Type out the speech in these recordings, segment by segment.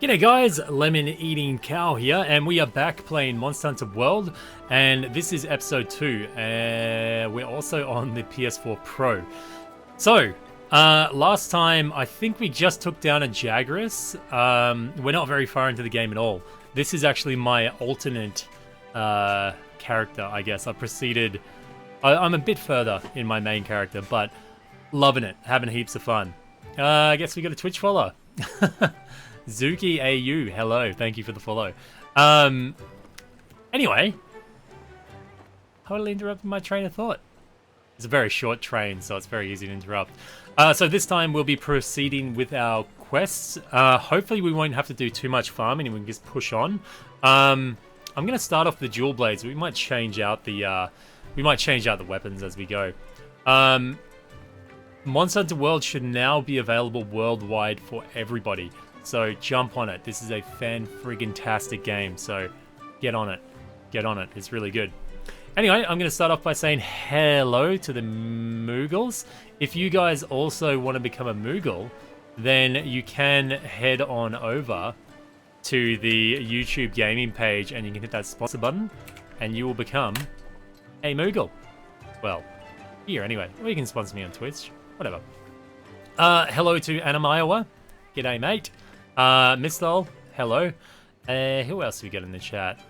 G'day guys, LemonEatingKow here, and we are back playing Monster Hunter World, and this is episode 2, and we're also on the PS4 Pro. So, last time, I think we just took down a Jagras. We're not very far into the game at all. This is actually my alternate character, I guess. I'm a bit further in my main character, but loving it, having heaps of fun. I guess we got a Twitch follower. Zuki AU, hello, thank you for the follow. Anyway, totally interrupted my train of thought. It's a very short train, so it's very easy to interrupt. So this time we'll be proceeding with our quests. Hopefully we won't have to do too much farming and we can just push on. I'm gonna start off the dual blades. We might change out the weapons as we go. Monster Hunter World should now be available worldwide for everybody. So jump on it. This is a fan-friggin-tastic game, so get on it. Get on it. It's really good. Anyway, I'm going to start off by saying hello to the Moogles. If you guys also want to become a Moogle, then you can head on over to the YouTube gaming page and you can hit that sponsor button and you will become a Moogle. Well, here anyway. Or you can sponsor me on Twitch. Whatever. Hello to Anamayawa. G'day, mate. Mistal, hello. Who else do we get in the chat?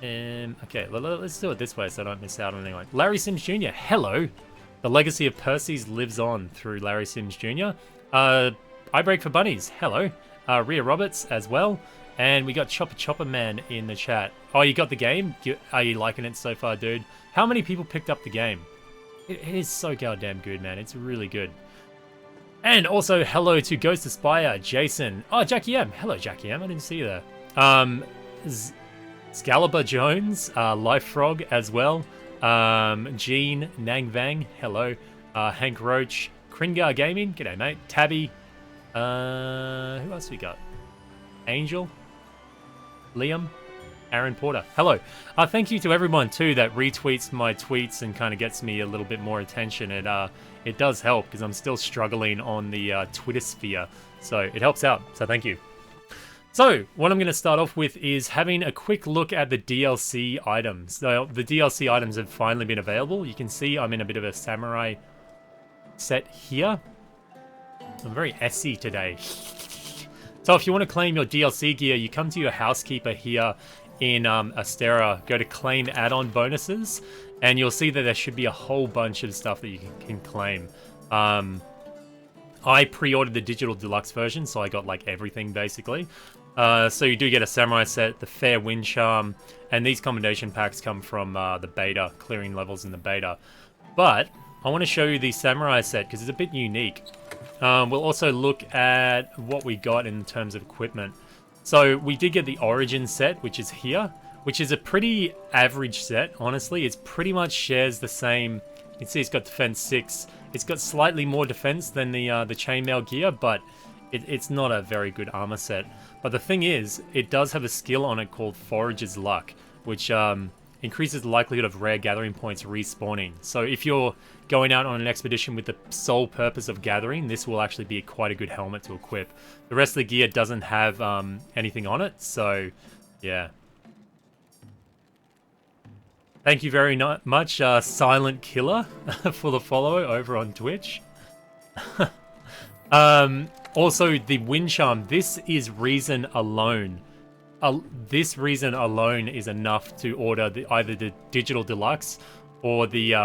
Okay, let's do it this way so I don't miss out on anyone. Larry Sims Jr., hello. The legacy of Percy's lives on through Larry Sims Jr. I Break for Bunnies, hello. Rhea Roberts as well. And we got Chopper Man in the chat. Oh, you got the game? Are you liking it so far, dude? How many people picked up the game? It is so goddamn good, man. It's really good. And also, hello to Ghost Aspire, Jason. Oh, Jackie M. Hello, Jackie M. I didn't see you there. Scalibur Jones, Life Frog as well. Gene, Nang Vang, hello. Hank Roach, Kringar Gaming, g'day, mate. Tabby. Who else we got? Angel. Liam. Aaron Porter. Hello. Thank you to everyone, too, that retweets my tweets and kind of gets me a little bit more attention. It does help because I'm still struggling on the Twitter sphere. So it helps out. So thank you. So what I'm going to start off with is having a quick look at the DLC items. So the DLC items have finally been available. You can see I'm in a bit of a samurai set here. I'm very SE today. So if you want to claim your DLC gear, you come to your housekeeper here in Astera, go to claim add-on bonuses, and you'll see that there should be a whole bunch of stuff that you can claim. I pre-ordered the digital deluxe version, so I got like everything basically. So you do get a samurai set, the fair wind charm, and these combination packs come from the beta, clearing levels in the beta. But I want to show you the samurai set because it's a bit unique. We'll also look at what we got in terms of equipment. So we did get the Origin set, which is here, which is a pretty average set, honestly. It's pretty much shares the same. You can see it's got defense 6. It's got slightly more defense than the chainmail gear, but it's not a very good armor set. But the thing is, it does have a skill on it called Forager's Luck, which increases the likelihood of rare gathering points respawning. So if you're going out on an expedition with the sole purpose of gathering, this will actually be quite a good helmet to equip. The rest of the gear doesn't have anything on it, so yeah. Thank you very much, Silent Killer, for the follow over on Twitch. Also, the Wind Charm, this is reason alone. This reason alone is enough to order either the digital deluxe or the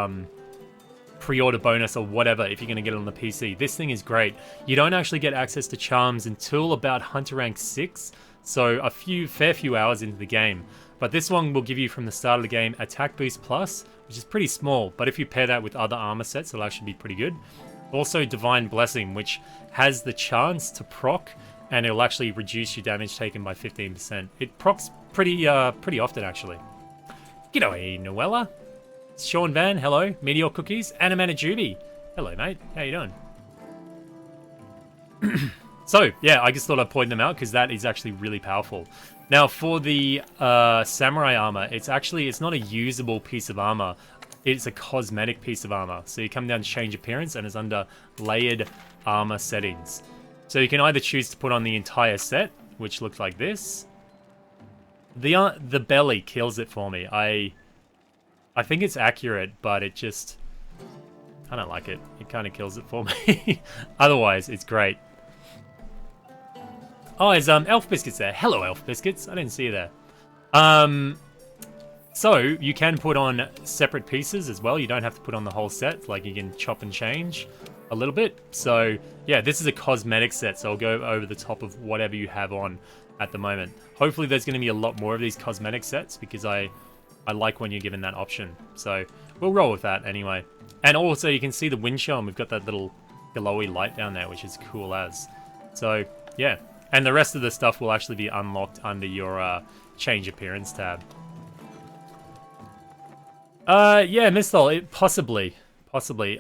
pre-order bonus or whatever if you're going to get it on the PC. This thing is great. You don't actually get access to charms until about Hunter rank 6, so a fair few hours into the game. But this one will give you from the start of the game Attack Boost Plus, which is pretty small, but if you pair that with other armor sets, it'll actually be pretty good. Also Divine Blessing, which has the chance to proc, and it'll actually reduce your damage taken by 15%. It procs pretty often, actually. G'day, Noella. Sean Van, hello. Meteor Cookies. Animana Juby. Hello, mate. How you doing? So, yeah, I just thought I'd point them out because that is actually really powerful. Now, for the samurai armor, it's not a usable piece of armor. It's a cosmetic piece of armor. So you come down to change appearance and it's under layered armor settings. So you can either choose to put on the entire set, which looks like this. The belly kills it for me. I think it's accurate, but it just... I don't like it. It kind of kills it for me. Otherwise, it's great. Oh, there's Elf Biscuits there. Hello, Elf Biscuits. I didn't see you there. So, you can put on separate pieces as well. You don't have to put on the whole set. Like, you can chop and change a little bit. So, yeah, this is a cosmetic set, so I'll go over the top of whatever you have on at the moment. Hopefully, there's going to be a lot more of these cosmetic sets, because I like when you're given that option. So, we'll roll with that anyway. And also, you can see the wind charm. We've got that little glowy light down there, which is cool as. So, yeah. And the rest of the stuff will actually be unlocked under your change appearance tab. Yeah, Misthol, possibly.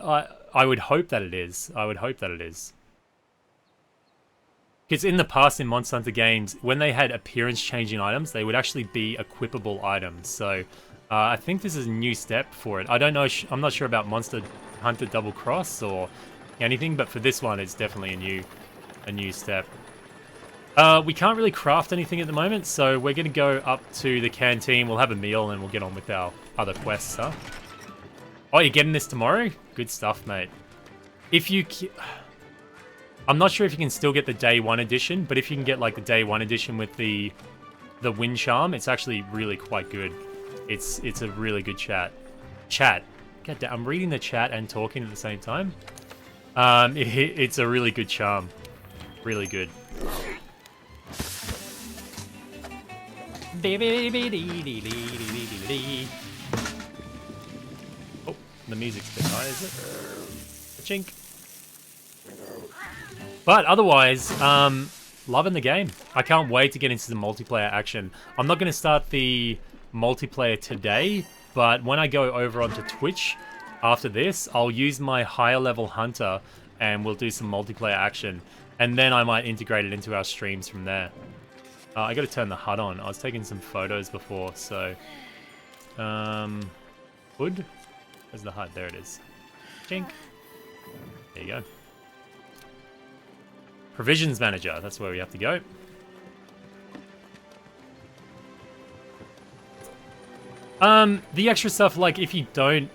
I would hope that it is. Because in the past in Monster Hunter games, when they had appearance-changing items, they would actually be equipable items. So, I think this is a new step for it. I don't know, I'm not sure about Monster Hunter Double Cross or anything, but for this one, it's definitely a new step. We can't really craft anything at the moment, so we're going to go up to the canteen, we'll have a meal, and we'll get on with our other quests, huh? Oh, you're getting this tomorrow? Good stuff, mate. If you... I'm not sure if you can still get the Day 1 edition, but if you can get, like, the Day 1 edition with the Wind Charm, it's actually really quite good. It's a really good chat. God damn, I'm reading the chat and talking at the same time. It's a really good charm. Really good. Oh, the music's a bit high, is it? Chink. But otherwise, loving the game. I can't wait to get into the multiplayer action. I'm not going to start the multiplayer today, but when I go over onto Twitch after this, I'll use my higher level hunter and we'll do some multiplayer action. And then I might integrate it into our streams from there. I got to turn the HUD on. I was taking some photos before, so... Hood? Where's the HUD? There it is. Chink. There you go. Provisions Manager. That's where we have to go. The extra stuff, like, if you don't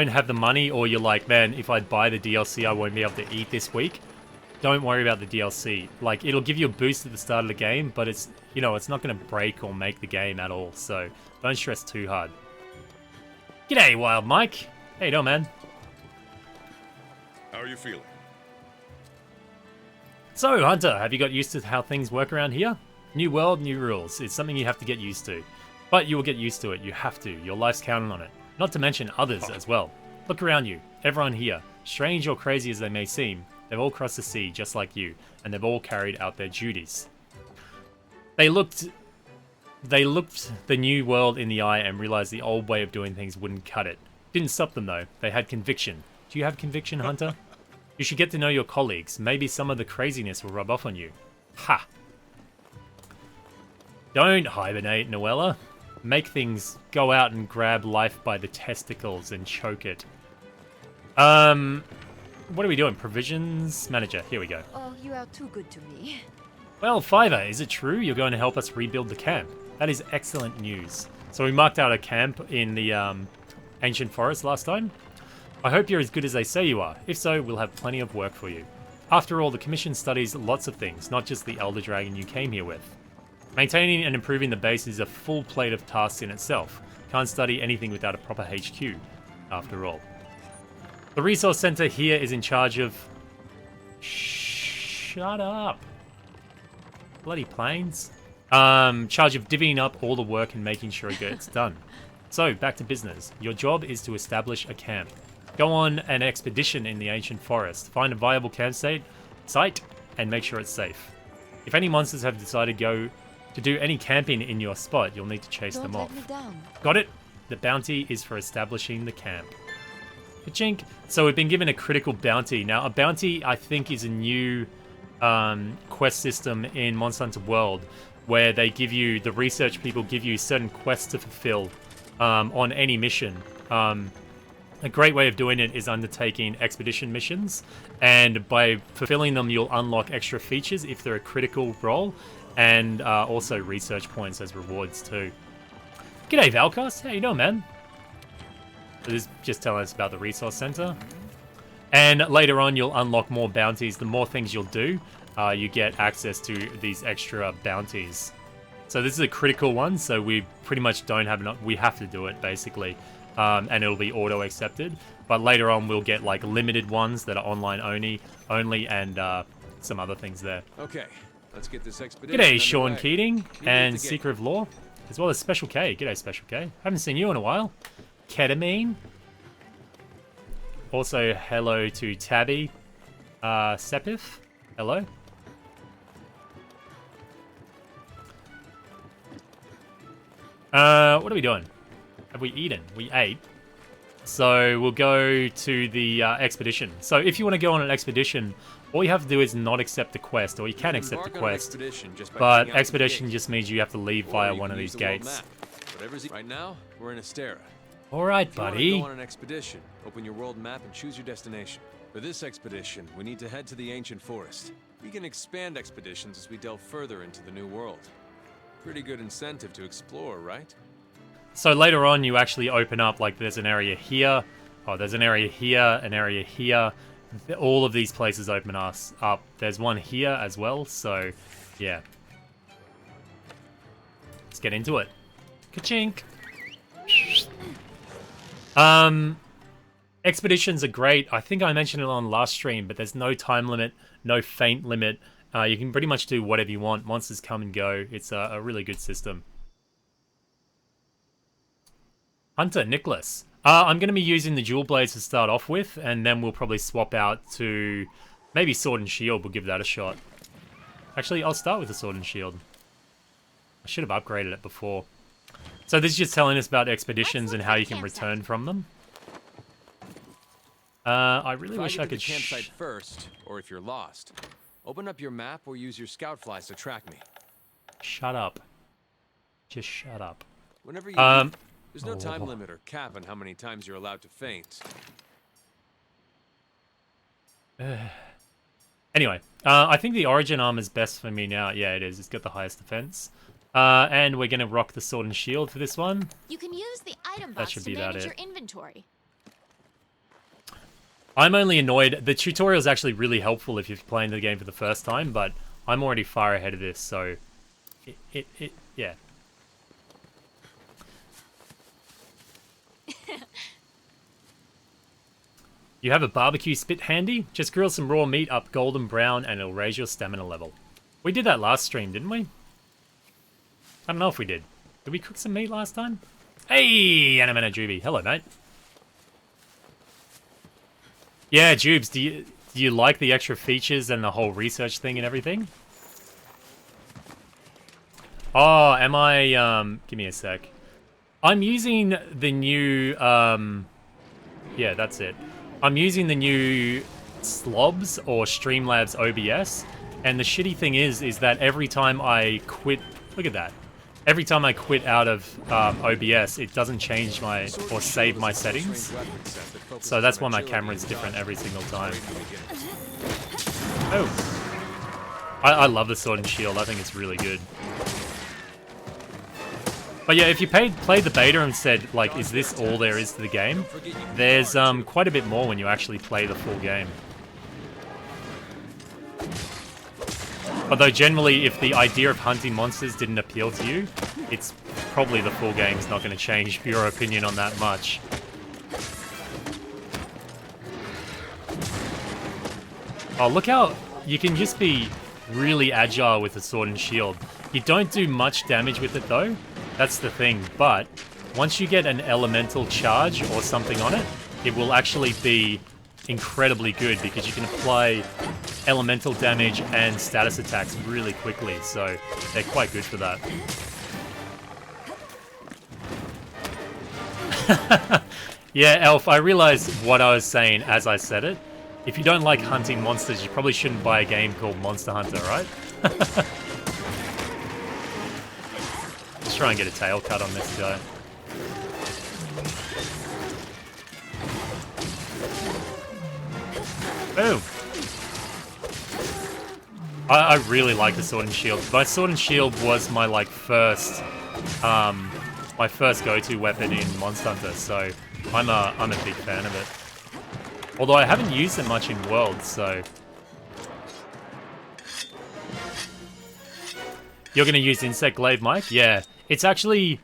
have the money, or you're like, man, if I buy the DLC, I won't be able to eat this week. Don't worry about the DLC. Like, it'll give you a boost at the start of the game, but it's, you know, it's not going to break or make the game at all. So, don't stress too hard. G'day, Wild Mike. How you doing, man? How are you feeling? So, Hunter, have you got used to how things work around here? New world, new rules. It's something you have to get used to. But you will get used to it. You have to. Your life's counting on it. Not to mention others as well. Look around you. Everyone here, strange or crazy as they may seem, they've all crossed the sea just like you, and they've all carried out their duties. They looked the new world in the eye and realized the old way of doing things wouldn't cut it. Didn't stop them though. They had conviction. Do you have conviction, Hunter? You should get to know your colleagues. Maybe some of the craziness will rub off on you. Ha! Don't hibernate, Noella. Make things go out and grab life by the testicles and choke it. What are we doing? Provisions Manager. Here we go. Oh, you are too good to me. Well, Fiver, is it true you're going to help us rebuild the camp? That is excellent news. So we marked out a camp in the ancient forest last time. I hope you're as good as they say you are. If so, we'll have plenty of work for you. After all, the Commission studies lots of things, not just the Elder Dragon you came here with. Maintaining and improving the base is a full plate of tasks in itself. Can't study anything without a proper HQ, after all. The resource center here is in charge of... Shut up. Bloody planes. Charge of divvying up all the work and making sure it gets done. So, back to business. Your job is to establish a camp. Go on an expedition in the ancient forest. Find a viable campsite, and make sure it's safe. If any monsters have decided to do any camping in your spot, you'll need to chase them off. Don't let me down. Got it? The bounty is for establishing the camp. Ka-chink. So we've been given a critical bounty. Now, a bounty, I think, is a new quest system in Monster Hunter World, where they give you, the research people give you certain quests to fulfill on any mission. A great way of doing it is undertaking expedition missions, and by fulfilling them, you'll unlock extra features if they're a critical role. and also research points as rewards too. G'day Valkos, how you doing, man? So this is just telling us about the resource center. And later on, you'll unlock more bounties. The more things you'll do, you get access to these extra bounties. So this is a critical one, so we pretty much don't have enough. We have to do it, basically. And it'll be auto-accepted. But later on, we'll get, like, limited ones that are online only and some other things there. Okay, let's get this expedition G'day, Sean underway. Keating, You and need to Seeker of Law, as well as Special K. G'day, Special K. Haven't seen you in a while. Ketamine. Also, hello to Tabby. Sepif. Hello. What are we doing? Have we eaten? We ate. So we'll go to the expedition. So if you want to go on an expedition, all you have to do is not accept the quest, or you can accept the quest. But expedition just means you have to leave via one of these gates. Right now, we're in Astera. All right, If you want to buddy. go on an expedition, open your world map and choose your destination. For this expedition, we need to head to the ancient forest. We can expand expeditions as we delve further into the new world. Pretty good incentive to explore, right? So later on, you actually open up, like, there's an area here. Oh, there's an area here, an area here. All of these places open us up. There's one here as well, so, yeah. Let's get into it. Ka-chink! Expeditions are great. I think I mentioned it on last stream, but there's no time limit, no feint limit. You can pretty much do whatever you want. Monsters come and go. It's a really good system. Hunter, Nicholas. I'm going to be using the dual blades to start off with, and then we'll probably swap out to maybe sword and shield. We'll give that a shot. Actually, I'll start with the sword and shield. I should have upgraded it before. So this is just telling us about expeditions and how you can return from them. I really wish I could... Try to get to the campsite first, or if you're lost, open up your map or use your scout flies to track me. Shut up. Just shut up. Whenever you leave, there's no time limit or cap on how many times you're allowed to feint. Anyway, I think the origin arm is best for me now. Yeah, it is. It's got the highest defense. And we're going to rock the sword and shield for this one. You can use the item That box should to be about manage it. your inventory. I'm only annoyed. The tutorial is actually really helpful if you're playing the game for the first time, but I'm already far ahead of this, so... yeah. You have a barbecue spit handy? Just grill some raw meat up golden brown and it'll raise your stamina level. We did that last stream, didn't we? I don't know if we did. Did we cook some meat last time? Hey, Animana Juby. Hello, mate. Yeah, Jubes, do you like the extra features and the whole research thing and everything? Oh, am I, give me a sec. I'm using the new, yeah, that's it. I'm using the new Slobs or Streamlabs OBS, and the shitty thing is that every time I quit, look at that. Every time I quit out of OBS, it doesn't change my, or save my settings. So that's why my camera is different every single time. Oh. I love the sword and shield. I think it's really good. But yeah, if you played the beta and said, like, is this all there is to the game? There's quite a bit more when you actually play the full game. Although generally, if the idea of hunting monsters didn't appeal to you, it's probably the full game's not going to change your opinion on that much. Oh, look how you can just be really agile with the sword and shield. You don't do much damage with it though, that's the thing, but once you get an elemental charge or something on it, it will actually be incredibly good because you can apply elemental damage and status attacks really quickly, so they're quite good for that. Yeah, Elf, I realized what I was saying as I said it. If you don't like hunting monsters, you probably shouldn't buy a game called Monster Hunter, right? Let's try and get a tail cut on this guy. Boom. I really like the Sword and Shield. My Sword and Shield was my like first go-to weapon in Monster Hunter, so I'm a big fan of it. Although I haven't used it much in Worlds, so you're gonna use Insect Glaive, Mike? Yeah, it's actually.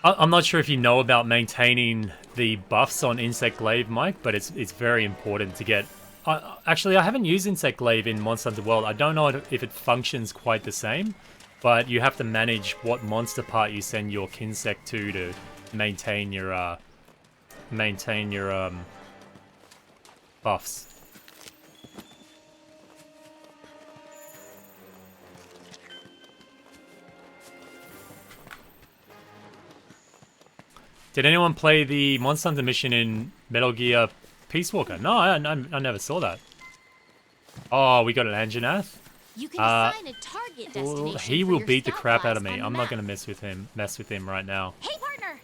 I'm not sure if you know about maintaining the buffs on Insect Glaive, Mike, but it's very important to get. Actually, I haven't used Insect Glaive in Monster Hunter World. I don't know if it functions quite the same, but you have to manage what monster part you send your Kinsect to maintain your buffs. Did anyone play the Monster Hunter mission in Metal Gear Peace Walker? No, I never saw that. Oh, we got an Anjanath. You can assign a target destination he for will your beat the scout crap out class of me. on the I'm not map. gonna mess with him right now. Hey, partner!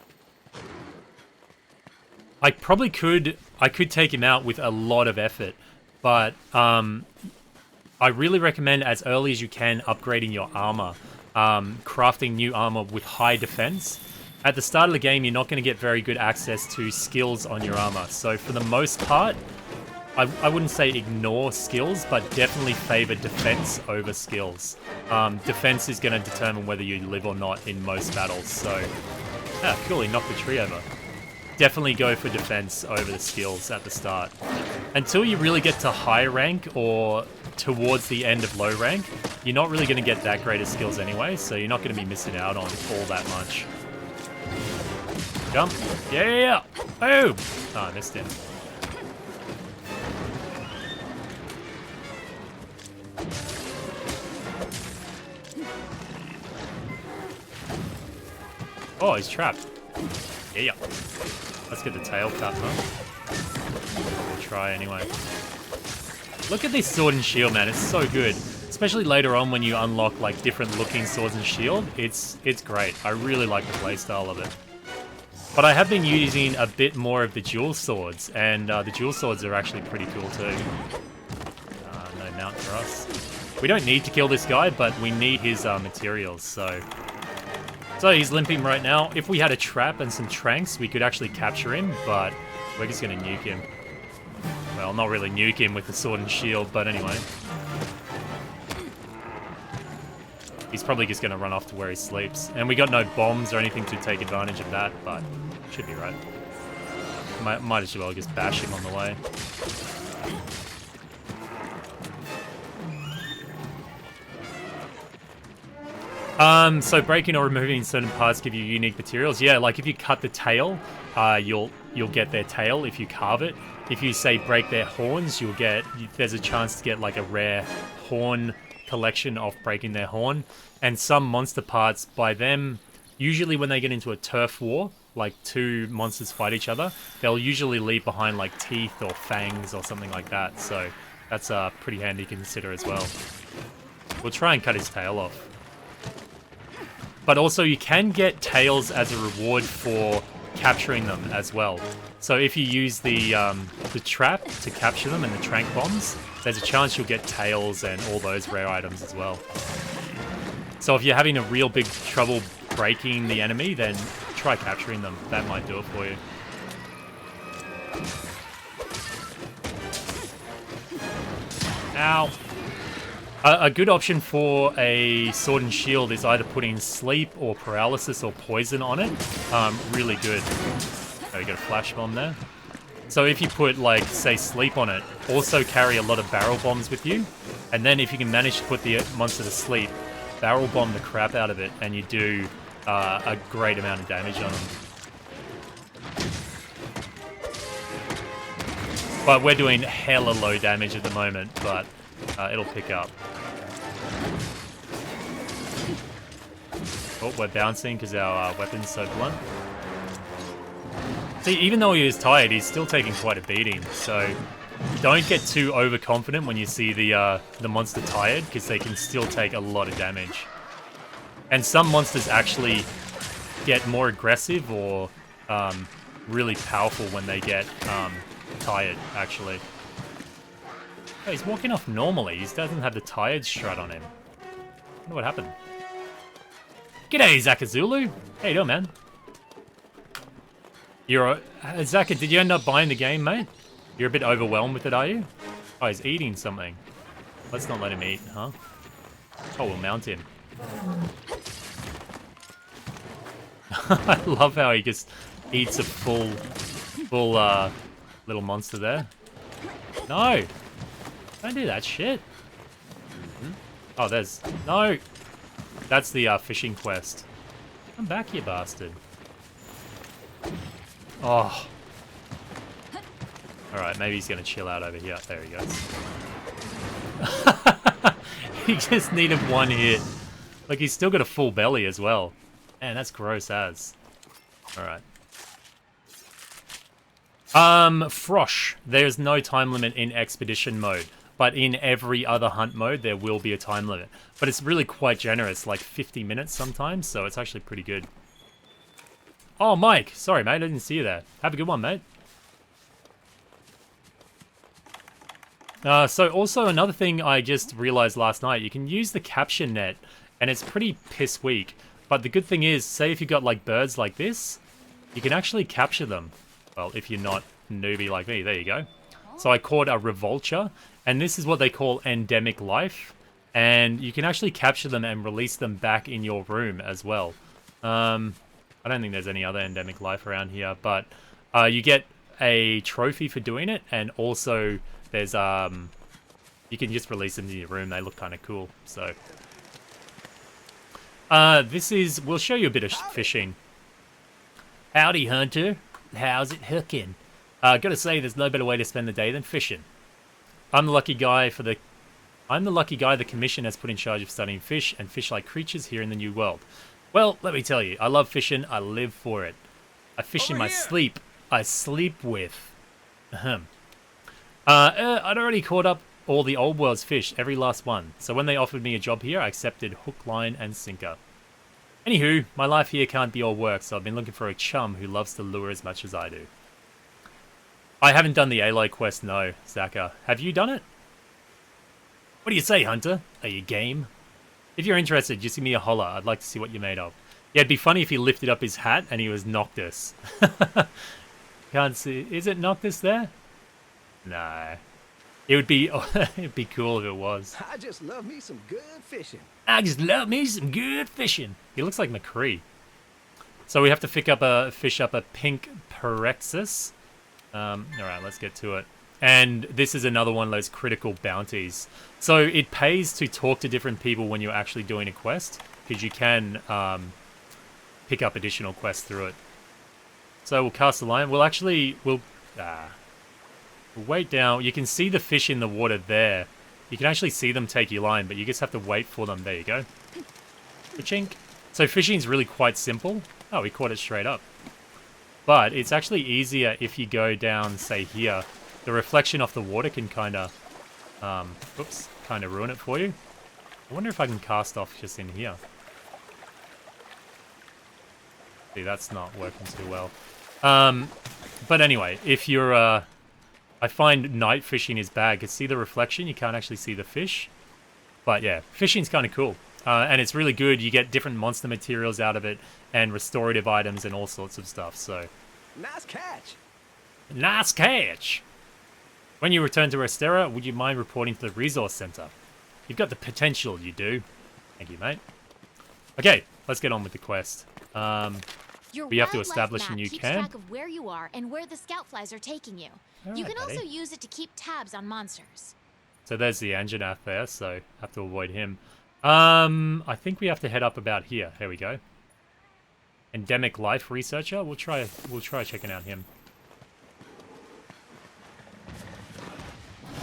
I probably could. I could take him out with a lot of effort, but I really recommend as early as you can upgrading your armor, crafting new armor with high defense. At the start of the game, you're not going to get very good access to skills on your armor. So for the most part, I wouldn't say ignore skills, but definitely favor defense over skills. Defense is going to determine whether you live or not in most battles. So, yeah, cool, he knocked the tree over. Definitely go for defense over the skills at the start. Until you really get to high rank or towards the end of low rank, you're not really going to get that great of skills anyway, so you're not going to be missing out on all that much. Jump. Yeah! Boom! Oh, I missed him. Oh, he's trapped. Yeah. Let's get the tail cut, huh? We'll try anyway. Look at this sword and shield, man. It's so good. Especially later on when you unlock like different looking swords and shield. It's great. I really like the playstyle of it. But I have been using a bit more of the dual swords, and the dual swords are actually pretty cool too. No mount for us. We don't need to kill this guy, but we need his materials, so he's limping right now. If we had a trap and some tranks, we could actually capture him, but we're just going to nuke him. Well, not really nuke him with the sword and shield, but anyway. He's probably just going to run off to where he sleeps. And we got no bombs or anything to take advantage of that, but should be right. Might as well just bash him on the way. So breaking or removing certain parts give you unique materials. Yeah, like if you cut the tail, you'll get their tail if you carve it. If you say break their horns, there's a chance to get like a rare horn collection of breaking their horn. And some monster parts, by them, usually when they get into a turf war, like two monsters fight each other, they'll usually leave behind like teeth or fangs or something like that. So that's pretty handy to consider as well. We'll try and cut his tail off. But also you can get tails as a reward for capturing them as well. So if you use the trap to capture them and the trank bombs, there's a chance you'll get tails and all those rare items as well. So if you're having a real big trouble breaking the enemy, then try capturing them. That might do it for you. Ow. A good option for a sword and shield is either putting sleep or paralysis or poison on it. Really good. Oh, you got a flash bomb there. So if you put, like, say, sleep on it, also carry a lot of barrel bombs with you. And then if you can manage to put the monster to sleep, barrel bomb the crap out of it, and you do a great amount of damage on them. But we're doing hella low damage at the moment, but it'll pick up. Oh, we're bouncing because our weapon's so blunt. See, even though he is tired, he's still taking quite a beating, so don't get too overconfident when you see the monster tired, because they can still take a lot of damage. And some monsters actually get more aggressive or really powerful when they get tired, actually. Oh, he's walking off normally. He doesn't have the tired strut on him. I wonder what happened. G'day, Zakazulu. How you doing, man? You're Zaka, did you end up buying the game, mate? You're a bit overwhelmed with it, are you? Oh, he's eating something. Let's not let him eat, huh? Oh, we'll mount him. I love how he just eats a full little monster there. No! Don't do that shit. Oh, there's... No! That's the fishing quest. Come back, you bastard. Oh. Alright, maybe he's gonna chill out over here. There he goes. He just needed one hit. Like, he's still got a full belly as well. Man, that's gross as. Alright. Frosh. There's no time limit in expedition mode. But in every other hunt mode, there will be a time limit. But it's really quite generous, like 50 minutes sometimes, so it's actually pretty good. Oh, Mike. Sorry, mate. I didn't see you there. Have a good one, mate. So also another thing I just realized last night, you can use the capture net, and it's pretty piss weak. But the good thing is, say if you got like birds like this, you can actually capture them. Well, if you're not newbie like me, there you go. So I caught a revulture, and this is what they call endemic life. And you can actually capture them and release them back in your room as well. I don't think there's any other endemic life around here, but you get a trophy for doing it, and also there's you can just release them in your room. They look kind of cool. So we'll show you a bit of fishing. Howdy, Hunter. How's it hooking? Gotta say, there's no better way to spend the day than fishing. I'm the lucky guy the commission has put in charge of studying fish and fish-like creatures here in the New World. Well, let me tell you, I love fishing. I live for it. I fish in my sleep. I sleep with. Ahem. I'd already caught up all the old world's fish, every last one. So when they offered me a job here, I accepted hook, line, and sinker. Anywho, my life here can't be all work, so I've been looking for a chum who loves to lure as much as I do. I haven't done the Aloy quest, no, Zaka. Have you done it? What do you say, Hunter? Are you game? If you're interested, just give me a holler. I'd like to see what you're made of. Yeah, it'd be funny if he lifted up his hat and he was Noctis. Can't see. Is it Noctis there? No. It would be it'd be cool if it was. I just love me some good fishing. I just love me some good fishing. He looks like McCree. So we have to fish up a pink Perexis. Alright, let's get to it. And this is another one of those critical bounties. So it pays to talk to different people when you're actually doing a quest, because you can pick up additional quests through it. So we'll cast a line. We'll wait down. You can see the fish in the water there. You can actually see them take your line, but you just have to wait for them. There you go. Chink. So fishing is really quite simple. Oh, we caught it straight up. But it's actually easier if you go down, say, here. The reflection off the water can kind of ruin it for you. I wonder if I can cast off just in here. See, that's not working too well. But anyway, if you're... I find night fishing is bad, because see the reflection? You can't actually see the fish. But yeah, fishing's kind of cool. And it's really good. You get different monster materials out of it, and restorative items and all sorts of stuff, so... Nice catch! Nice catch! When you return to Restera, would you mind reporting to the resource center? You've got the potential, you do. Thank you, mate. Okay, let's get on with the quest. We have to establish a new camp. Track of where you are and where the scout flies are taking you. All you right, can also buddy. use it to keep tabs on monsters. So there's the Anjanath there, so have to avoid him. I think we have to head up about here. Here we go. Endemic life researcher. We'll try checking out him.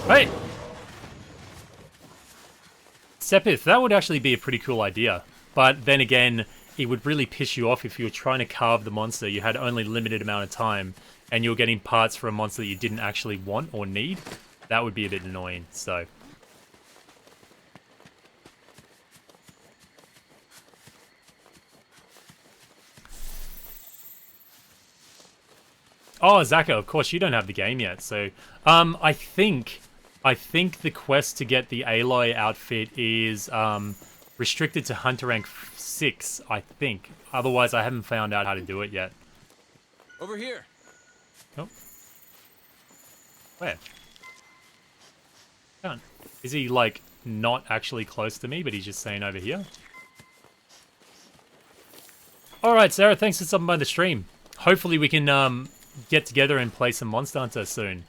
Hey! Sepith, that would actually be a pretty cool idea. But then again, it would really piss you off if you were trying to carve the monster. You had only limited amount of time, and you were getting parts for a monster that you didn't actually want or need. That would be a bit annoying, so... Oh, Zaka, of course you don't have the game yet, so... I think I think the quest to get the Aloy outfit is restricted to Hunter rank 6, I think. Otherwise, I haven't found out how to do it yet. Over here. Oh. Where? Can't. Is he, like, not actually close to me, but he's just saying over here? Alright, Sarah, thanks for stopping by the stream. Hopefully we can get together and play some Monster Hunter soon.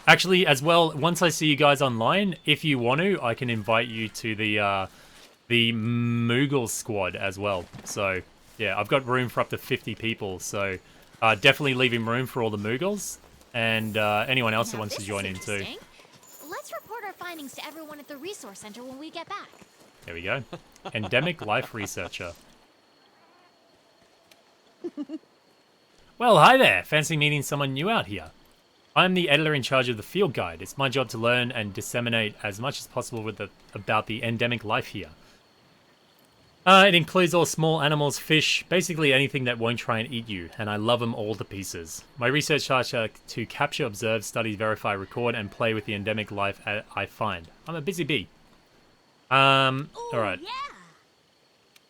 Actually, as well, once I see you guys online, if you want to, I can invite you to the Moogle squad as well. So, yeah, I've got room for up to 50 people, so definitely leaving room for all the Moogles and anyone else that wants to join in too. Let's report our findings to everyone at the resource center when we get back. There we go. Endemic life researcher. Well, hi there. Fancy meeting someone new out here. I'm the editor in charge of the field guide. It's my job to learn and disseminate as much as possible about the endemic life here. It includes all small animals, fish, basically anything that won't try and eat you, and I love them all to pieces. My research tasks are to capture, observe, study, verify, record, and play with the endemic life I find. I'm a busy bee. Alright. Yeah.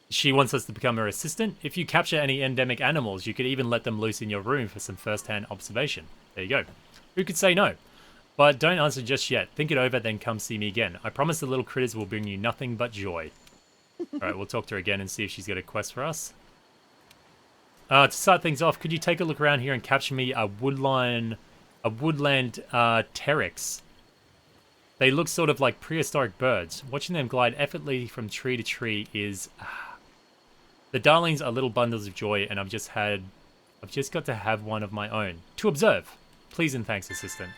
She wants us to become her assistant. If you capture any endemic animals, you could even let them loose in your room for some first-hand observation. There you go. Who could say no? But don't answer just yet. Think it over, then come see me again. I promise the little critters will bring you nothing but joy. Alright, we'll talk to her again and see if she's got a quest for us. To start things off, could you take a look around here and capture me a woodland pteryx? They look sort of like prehistoric birds. Watching them glide effortlessly from tree to tree is... The darlings are little bundles of joy, and I've just got to have one of my own. To observe. Please and thanks, assistant.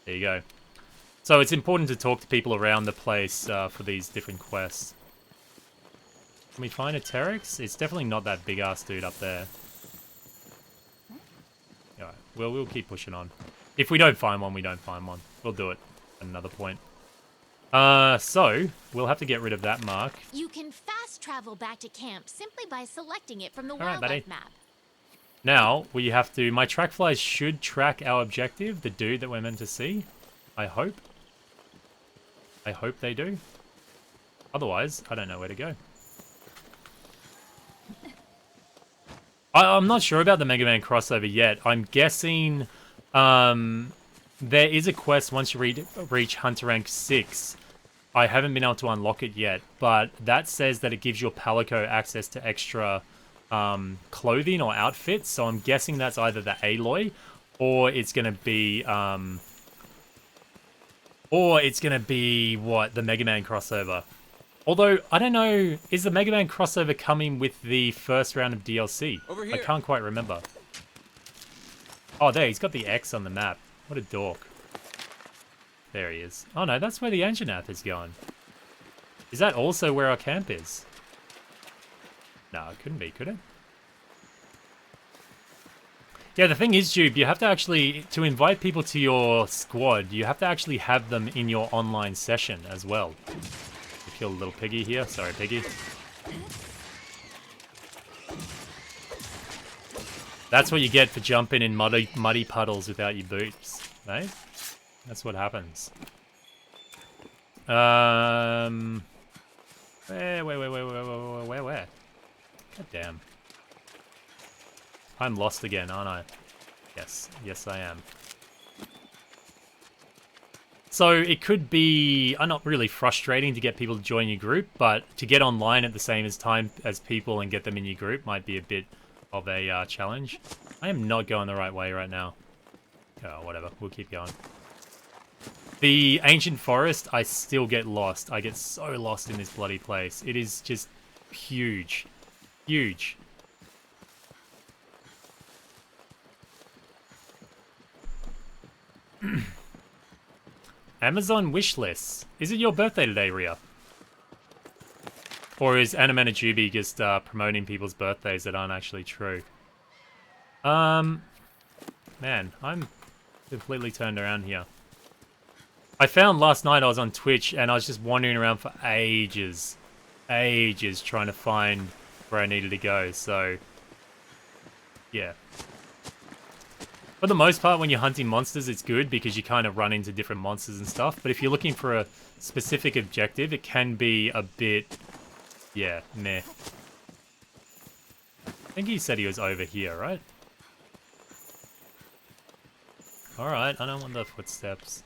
There you go. So it's important to talk to people around the place for these different quests. Can we find a pteryx? It's definitely not that big-ass dude up there. Alright, well, we'll keep pushing on. If we don't find one, we don't find one. We'll do it at another point. So, we'll have to get rid of that mark. You can fast travel back to camp simply by selecting it from the Alright, wildlife buddy. map. Now, we have to... My track flies should track our objective, the dude that we're meant to see. I hope. I hope they do. Otherwise, I don't know where to go. I'm not sure about the Mega Man crossover yet. I'm guessing there is a quest once you reach Hunter rank 6. I haven't been able to unlock it yet, but that says that it gives your Palico access to extra clothing or outfits. So I'm guessing that's either the Aloy, or it's gonna be what, the Mega Man crossover. Although, I don't know, is the Mega Man crossover coming with the first round of DLC? Over here. I can't quite remember. Oh, there, he's got the X on the map. What a dork. There he is. Oh no, that's where the Anjanath is going. Is that also where our camp is? No, it couldn't be, could it? Yeah, the thing is, Jube, you have to actually, to invite people to your squad, you have to actually have them in your online session as well. Kill a little piggy here. Sorry, piggy. That's what you get for jumping in muddy puddles without your boots, eh? That's what happens. Where? God damn. I'm lost again, aren't I? Yes, I am. So it could be not really frustrating to get people to join your group, but to get online at the same time as people and get them in your group might be a bit of a challenge. I am not going the right way right now. Oh, whatever. We'll keep going. The ancient forest, I still get lost. I get so lost in this bloody place. It is just huge. Huge. Amazon wish lists. Is it your birthday today, Ria? Or is Animanajubi just promoting people's birthdays that aren't actually true? Man, I'm completely turned around here. I found last night I was on Twitch and I was just wandering around for ages. Ages trying to find where I needed to go, so... Yeah. For the most part, when you're hunting monsters, it's good because you kind of run into different monsters and stuff. But if you're looking for a specific objective, it can be a bit, yeah, meh. I think he said he was over here, right? Alright, I don't want the footsteps.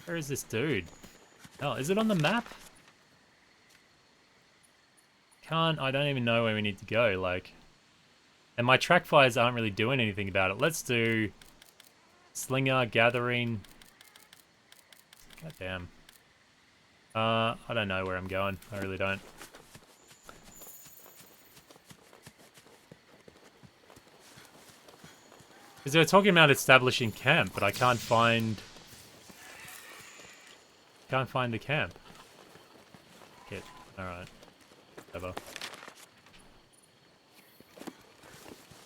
Where is this dude? Oh, is it on the map? I don't even know where we need to go, like... And my track fires aren't really doing anything about it. Let's do... Slinger, Gathering... God damn. I don't know where I'm going. I really don't. Because they were talking about establishing camp, but I can't find... Can't find the camp. Shit. Alright. Whatever.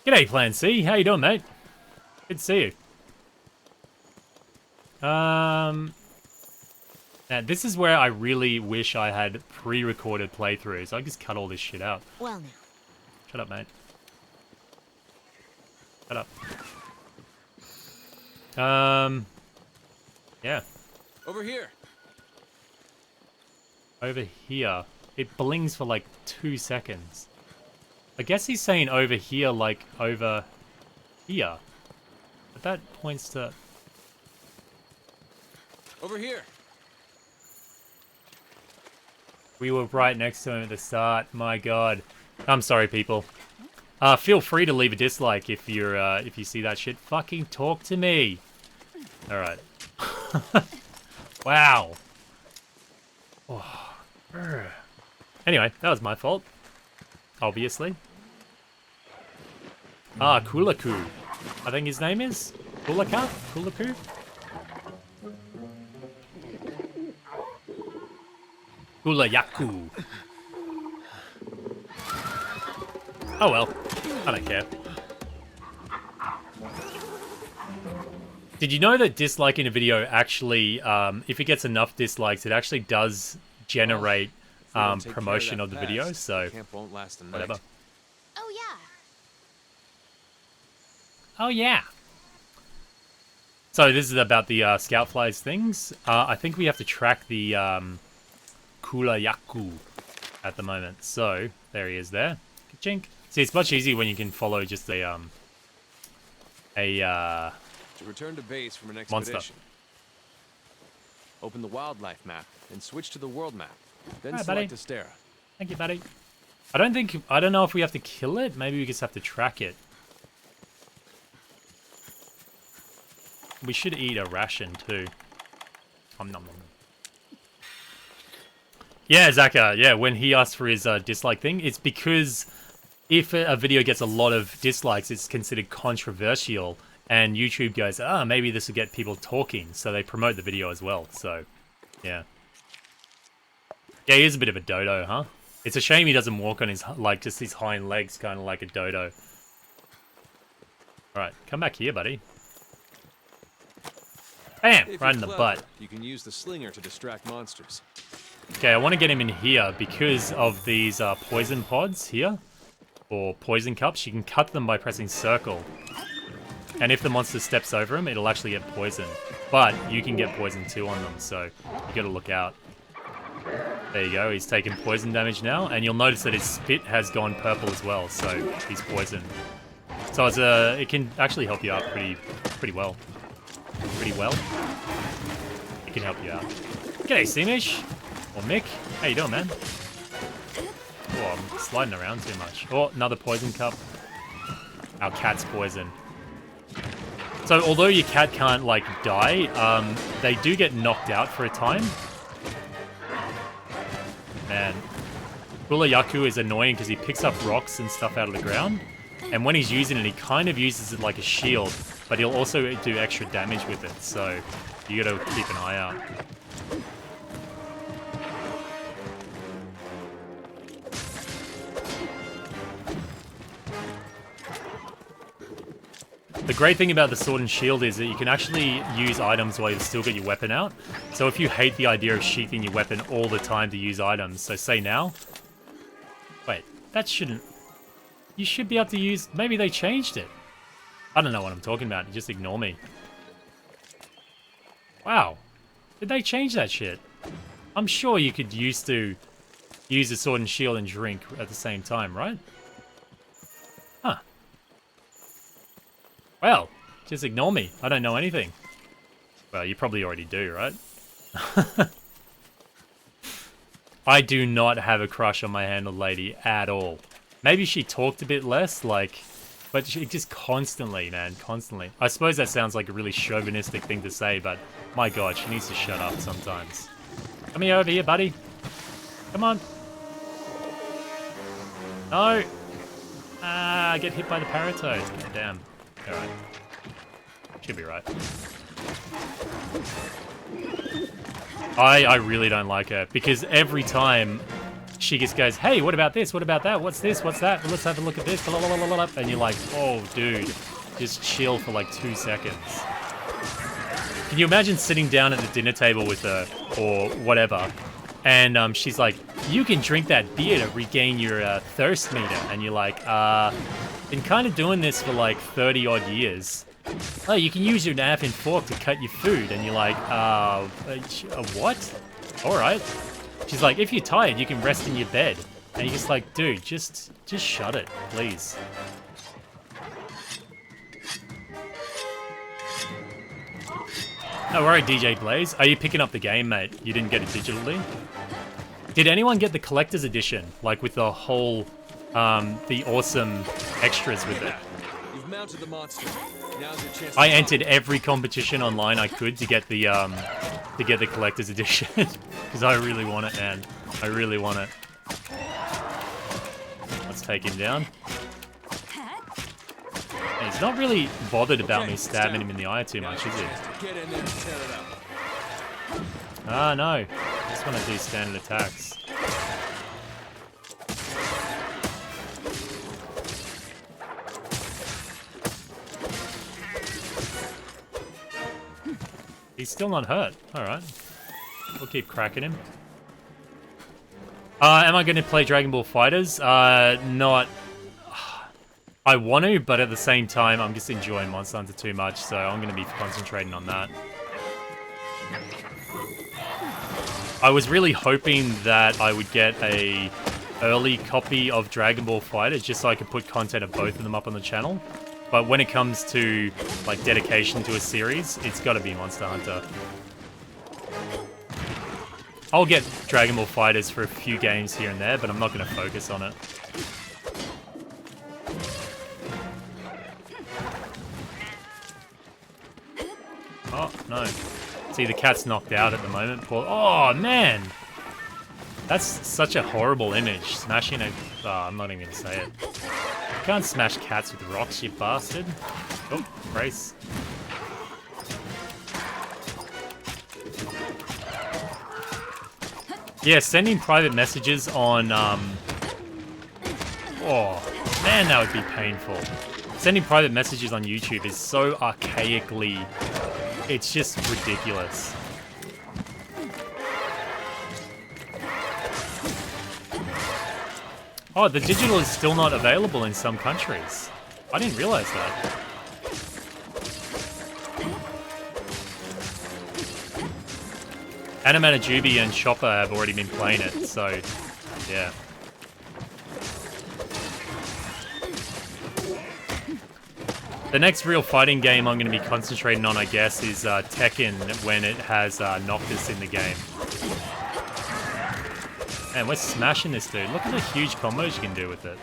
G'day, Plan C. How you doing, mate? Good to see you. Now, this is where I really wish I had pre-recorded playthroughs. I just cut all this shit out. Well now. Shut up, mate. Shut up. Yeah. Over here. Over here. It blings for like 2 seconds. I guess he's saying over here, like over here. But that points to... Over here. We were right next to him at the start. My God. I'm sorry, people. Feel free to leave a dislike if you're if you see that shit. Fucking talk to me. All right. Wow. Oh. Anyway, that was my fault. Obviously. Kulu-Ya-Ku. I think his name is Kulu-Ya-Ku. Kulu-Ya-Ku. Kulu-Ya-Ku. Oh well, I don't care. Did you know that disliking a video actually, if it gets enough dislikes, it actually does generate promotion of the video? So, Camp won't last a night. whatever. Oh yeah. Oh yeah. So this is about the scout flies things. I think we have to track the Kulu-Ya-Ku at the moment. So there he is there. Ka-chink. See, it's much easier when you can follow just To return to base from an expedition. Monster. Open the wildlife map and switch to the world map. Then Hi, select buddy. Astera. Thank you, buddy. I don't know if we have to kill it. Maybe we just have to track it. We should eat a ration too. Nom nom nom. Yeah, Zaka. Yeah, when he asked for his dislike thing, it's because if a video gets a lot of dislikes, it's considered controversial, and YouTube goes, maybe this will get people talking, so they promote the video as well. So, yeah. Yeah, he is a bit of a dodo, huh? It's a shame he doesn't walk on his, like, just his hind legs, kind of like a dodo. Alright, come back here, buddy. Bam! If Right you're in the clever, butt. You can use the slinger to distract monsters. Okay, I want to get him in here because of these poison pods here. Or poison cups. You can cut them by pressing circle. And if the monster steps over him, it'll actually get poisoned. But you can get poisoned too on them, so you gotta look out. There you go, he's taking poison damage now, and you'll notice that his spit has gone purple as well, so he's poisoned. So it's it can actually help you out pretty well. Pretty well. It can help you out. G'day, Seamish! Or Mick. How you doing, man? Oh, I'm sliding around too much. Oh, another poison cup. Our cat's poisoned. So although your cat can't, like, die, they do get knocked out for a time. Man. Kulu-Ya-Ku is annoying because he picks up rocks and stuff out of the ground. And when he's using it, he kind of uses it like a shield. But he'll also do extra damage with it. So you gotta keep an eye out. The great thing about the sword and shield is that you can actually use items while you've still got your weapon out. So if you hate the idea of sheathing your weapon all the time to use items, so say now. Wait, that shouldn't... You should be able to use... Maybe they changed it. I don't know what I'm talking about. Just ignore me. Wow. Did they change that shit? I'm sure you could use a sword and shield and drink at the same time, right? Huh. Well, just ignore me. I don't know anything. Well, you probably already do, right? I do not have a crush on my handled lady at all. Maybe she talked a bit less, like... But she just constantly, man, constantly. I suppose that sounds like a really chauvinistic thing to say, but my god, she needs to shut up sometimes. Come here, over here, buddy. Come on. No. Ah, I get hit by the paratoad. God damn. Alright. Should be right. I really don't like her, because every time she just goes, hey, what about this? What about that? What's this? What's that? Let's have a look at this. And you're like, oh, dude, just chill for like 2 seconds. Can you imagine sitting down at the dinner table with her or whatever, and she's like, you can drink that beer to regain your thirst meter. And you're like, been kind of doing this for like 30 odd years. Oh, you can use your knife and fork to cut your food. And you're like, what? All right. She's like, if you're tired, you can rest in your bed. And you're just like, dude, just shut it, please. Oh, alright, DJ Blaze. Are you picking up the game, mate? You didn't get it digitally? Did anyone get the collector's edition? Like with the whole, the awesome extras with it? You've mounted the monster. Now's your chance. I entered every competition online I could to get the collector's edition. Because I really want it, man. I really want it. Let's take him down. And he's not really bothered about me stabbing him in the eye too much, is he? Ah, no. I just want to do standard attacks. He's still not hurt. Alright. We'll keep cracking him. Am I going to play Dragon Ball FighterZ? Not... I want to, but at the same time, I'm just enjoying Monster Hunter too much, so I'm going to be concentrating on that. I was really hoping that I would get a early copy of Dragon Ball FighterZ just so I could put content of both of them up on the channel. But when it comes to, like, dedication to a series, it's got to be Monster Hunter. I'll get Dragon Ball FighterZ for a few games here and there, but I'm not going to focus on it. Oh, no. See, the cat's knocked out at the moment. Poor... Oh, man! That's such a horrible image. Smashing a... Oh, I'm not even going to say it. You can't smash cats with rocks, you bastard. Oh, brace. Yeah, sending private messages on, Oh, man, that would be painful. Sending private messages on YouTube is so archaically... It's just ridiculous. Oh, the digital is still not available in some countries. I didn't realize that. Animanajubi and Chopper have already been playing it, so yeah. The next real fighting game I'm going to be concentrating on, I guess, is Tekken when it has Noctis in the game. Man, we're smashing this dude. Look at the huge combos you can do with it.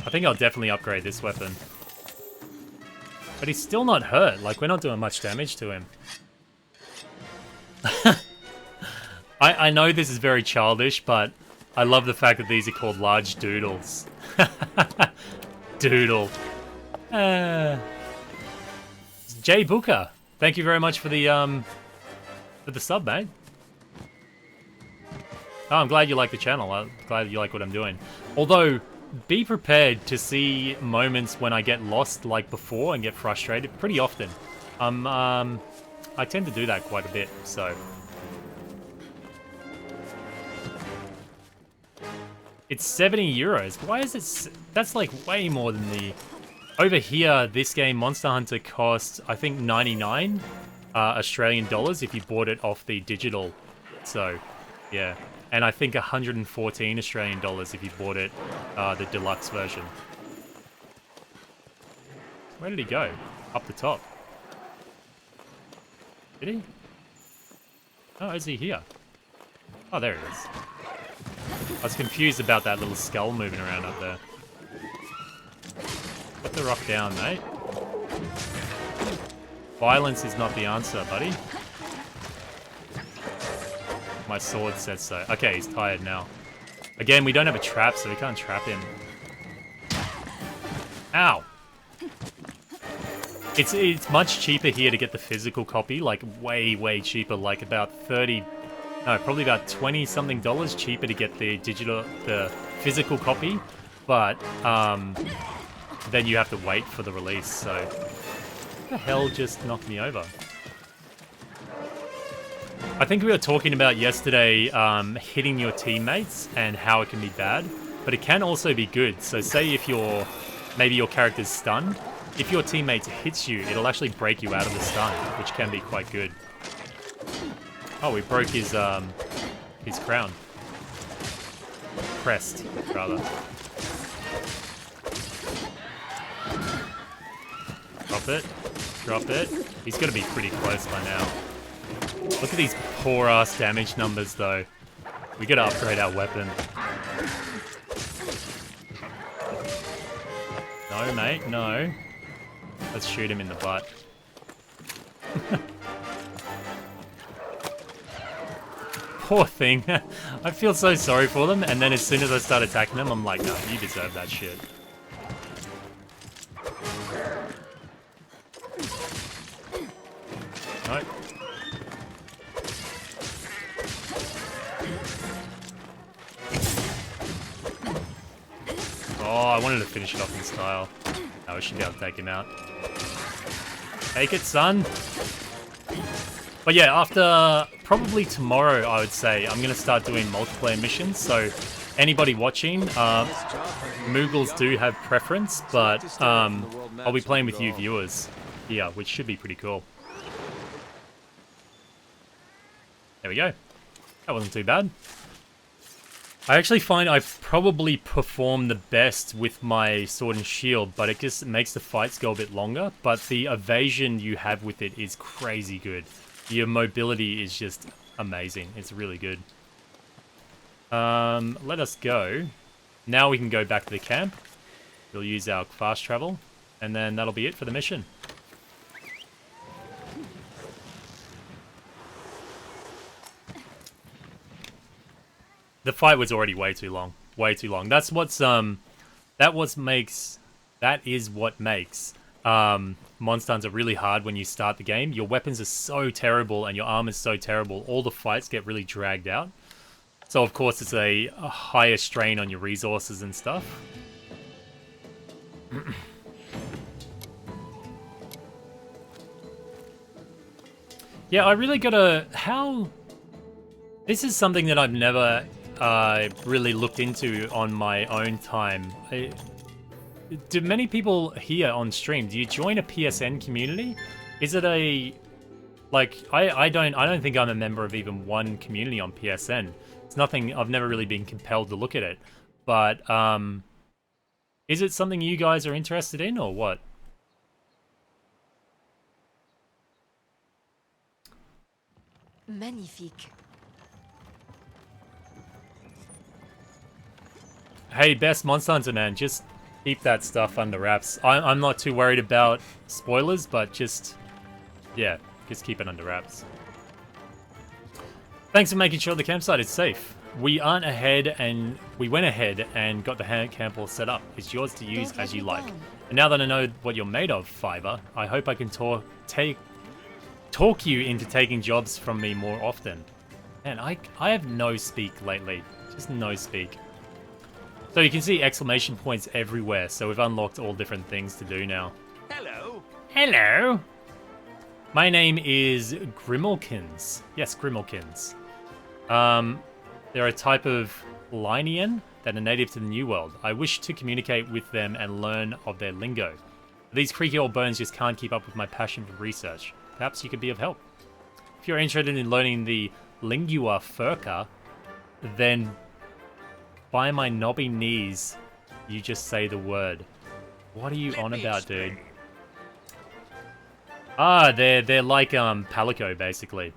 I think I'll definitely upgrade this weapon. But he's still not hurt. Like, we're not doing much damage to him. I know this is very childish, but I love the fact that these are called large doodles. Doodle. Jay Booker, thank you very much for the sub, mate. Oh, I'm glad you like the channel. I'm glad you like what I'm doing. Although, be prepared to see moments when I get lost like before and get frustrated pretty often. I tend to do that quite a bit, so. It's 70 euros. Why is it... That's like way more than the... over here, this game, Monster Hunter, costs, I think, 99 Australian dollars if you bought it off the digital. So, yeah. And I think 114 Australian dollars if you bought it the deluxe version. Where did he go? Up the top. Did he? Oh, is he here? Oh, there he is. I was confused about that little skull moving around up there. Put the rock down, mate. Violence is not the answer, buddy. My sword says so. Okay, he's tired now. Again, we don't have a trap, so we can't trap him. Ow! It's much cheaper here to get the physical copy, like way cheaper, like about 30, no, probably about 20 something dollars cheaper to get the physical copy, but then you have to wait for the release. So what the hell just knocked me over? I think we were talking about yesterday hitting your teammates and how it can be bad, but it can also be good. So say if maybe your character's stunned, if your teammate hits you, it'll actually break you out of the stun, which can be quite good. Oh, we broke his crown. Crest, rather. Drop it. Drop it. He's got to be pretty close by now. Look at these poor-ass damage numbers, though. We got to upgrade our weapon. No, mate, no. Let's shoot him in the butt. Poor thing. I feel so sorry for them, and then as soon as I start attacking them, I'm like, no, you deserve that shit. Nope. Oh, I wanted to finish it off in style. I should be able to take him out. Take it, son. But yeah, after probably tomorrow, I would say, I'm going to start doing multiplayer missions. So anybody watching, Moogles do have preference, but I'll be playing with you viewers here, which should be pretty cool. There we go. That wasn't too bad. I actually find I probably perform the best with my sword and shield, but it just makes the fights go a bit longer. But the evasion you have with it is crazy good. Your mobility is just amazing. It's really good. Let us go. Now we can go back to the camp. We'll use our fast travel, and then that'll be it for the mission. The fight was already way too long. Way too long. That is what makes Monster Hunter really hard when you start the game. Your weapons are so terrible and your armor's so terrible. All the fights get really dragged out. So of course it's a higher strain on your resources and stuff. Yeah, I really gotta... This is something that I've never really looked into on my own time. Do many people here on stream, do you join a PSN community? Is it a... Like, I don't think I'm a member of even one community on PSN. It's nothing... I've never really been compelled to look at it. But, is it something you guys are interested in, or what? Magnifique. Hey, best Monster Hunter, man, just keep that stuff under wraps. I'm not too worried about spoilers, but just, yeah, just keep it under wraps. Thanks for making sure the campsite is safe. We went ahead and got the camp all set up. It's yours to use as you like. And now that I know what you're made of, Fiverr, I hope I can talk you into taking jobs from me more often. Man, I have no speak lately. Just no speak. So you can see exclamation points everywhere, so we've unlocked all different things to do now. Hello. Hello! My name is Grimalkins. Yes, Grimalkins. They're a type of Linean that are native to the New World. I wish to communicate with them and learn of their lingo. These creaky old bones just can't keep up with my passion for research. Perhaps you could be of help. If you're interested in learning the lingua franca, then by my knobby knees, you just say the word. What are you on about, dude? Ah, they're like Palico, basically.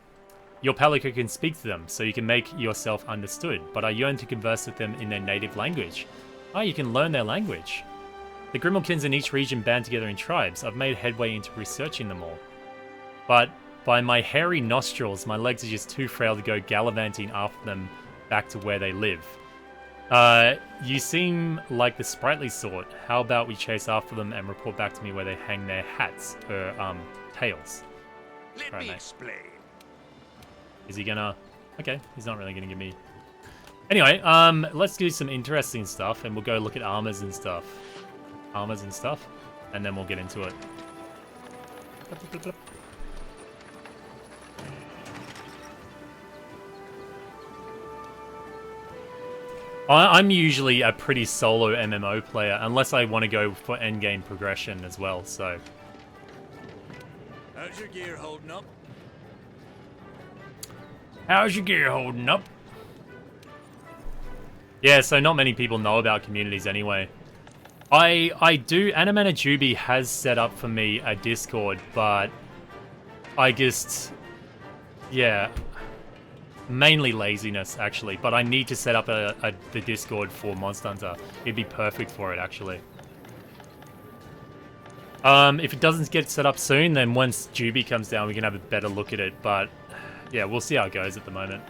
Your Palico can speak to them, so you can make yourself understood, but I yearn to converse with them in their native language. Ah, you can learn their language. The Grimalkins in each region band together in tribes. I've made headway into researching them all. But by my hairy nostrils, my legs are just too frail to go gallivanting after them back to where they live. You seem like the sprightly sort. How about we chase after them and report back to me where they hang their hats, or, tails. Let me explain. Is he gonna... Okay, he's not really gonna give me... Anyway, let's do some interesting stuff, and we'll go look at armors and stuff. And then we'll get into it. I'm usually a pretty solo MMO player, unless I want to go for endgame progression as well, so... How's your gear holding up? How's your gear holding up? Yeah, so not many people know about communities anyway. I do... Animanajubi has set up for me a Discord, but I just... Yeah. Mainly laziness, actually. But I need to set up the Discord for Monster Hunter. It'd be perfect for it, actually. If it doesn't get set up soon, then once Juby comes down, we can have a better look at it. But, yeah, we'll see how it goes at the moment.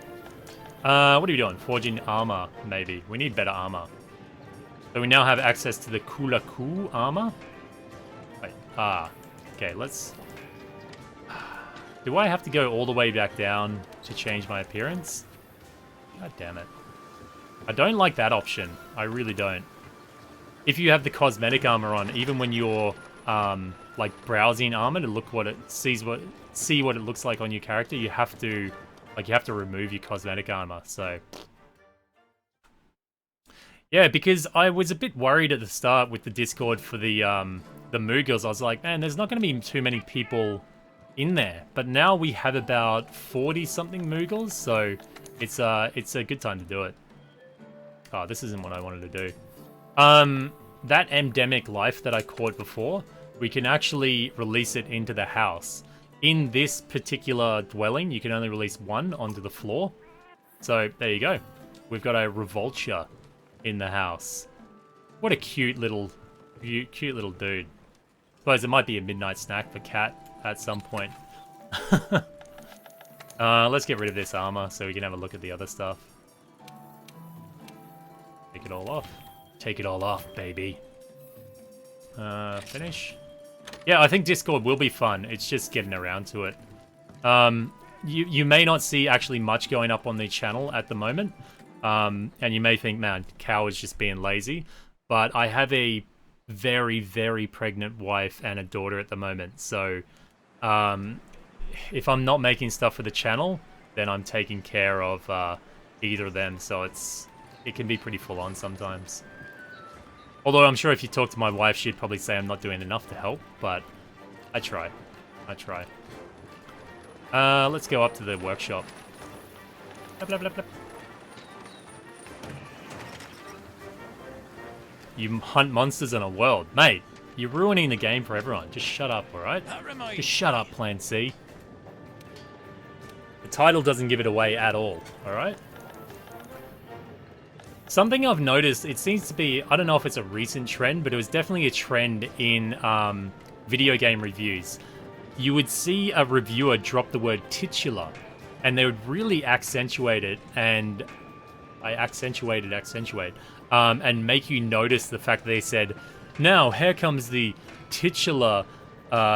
What are we doing? Forging armor, maybe. We need better armor. So we now have access to the Kulu-Ya-Ku armor. Wait, okay, let's... Do I have to go all the way back down to change my appearance? God damn it. I don't like that option. I really don't. If you have the cosmetic armor on, even when you're like browsing armor to look what it see what it looks like on your character, you have to remove your cosmetic armor. So yeah, because I was a bit worried at the start with the Discord for the Moogles. I was like, man, there's not going to be too many people in there. But now we have about 40-something Moogles, so it's a good time to do it. Oh, this isn't what I wanted to do. That endemic life that I caught before, we can actually release it into the house. In this particular dwelling, you can only release one onto the floor. So there you go. We've got a Revolture in the house. What a cute little dude. Suppose it might be a midnight snack for Cat at some point. Let's get rid of this armor so we can have a look at the other stuff. Take it all off. Take it all off, baby. Finish. Yeah, I think Discord will be fun. It's just getting around to it. You may not see actually much going up on the channel at the moment. And you may think, man, Cow is just being lazy. But I have a very, very pregnant wife and a daughter at the moment. So, if I'm not making stuff for the channel, then I'm taking care of either of them. So it can be pretty full on sometimes. Although I'm sure if you talk to my wife, she'd probably say I'm not doing enough to help. But I try. Let's go up to the workshop. Blah, blah, blah, blah. You hunt monsters in a world. Mate, you're ruining the game for everyone. Just shut up, alright? Just shut up, Plan C. The title doesn't give it away at all, alright? Something I've noticed, it seems to be, I don't know if it's a recent trend, but it was definitely a trend in video game reviews. You would see a reviewer drop the word titular, and they would really accentuate it, and and make you notice the fact that they said, now, here comes the titular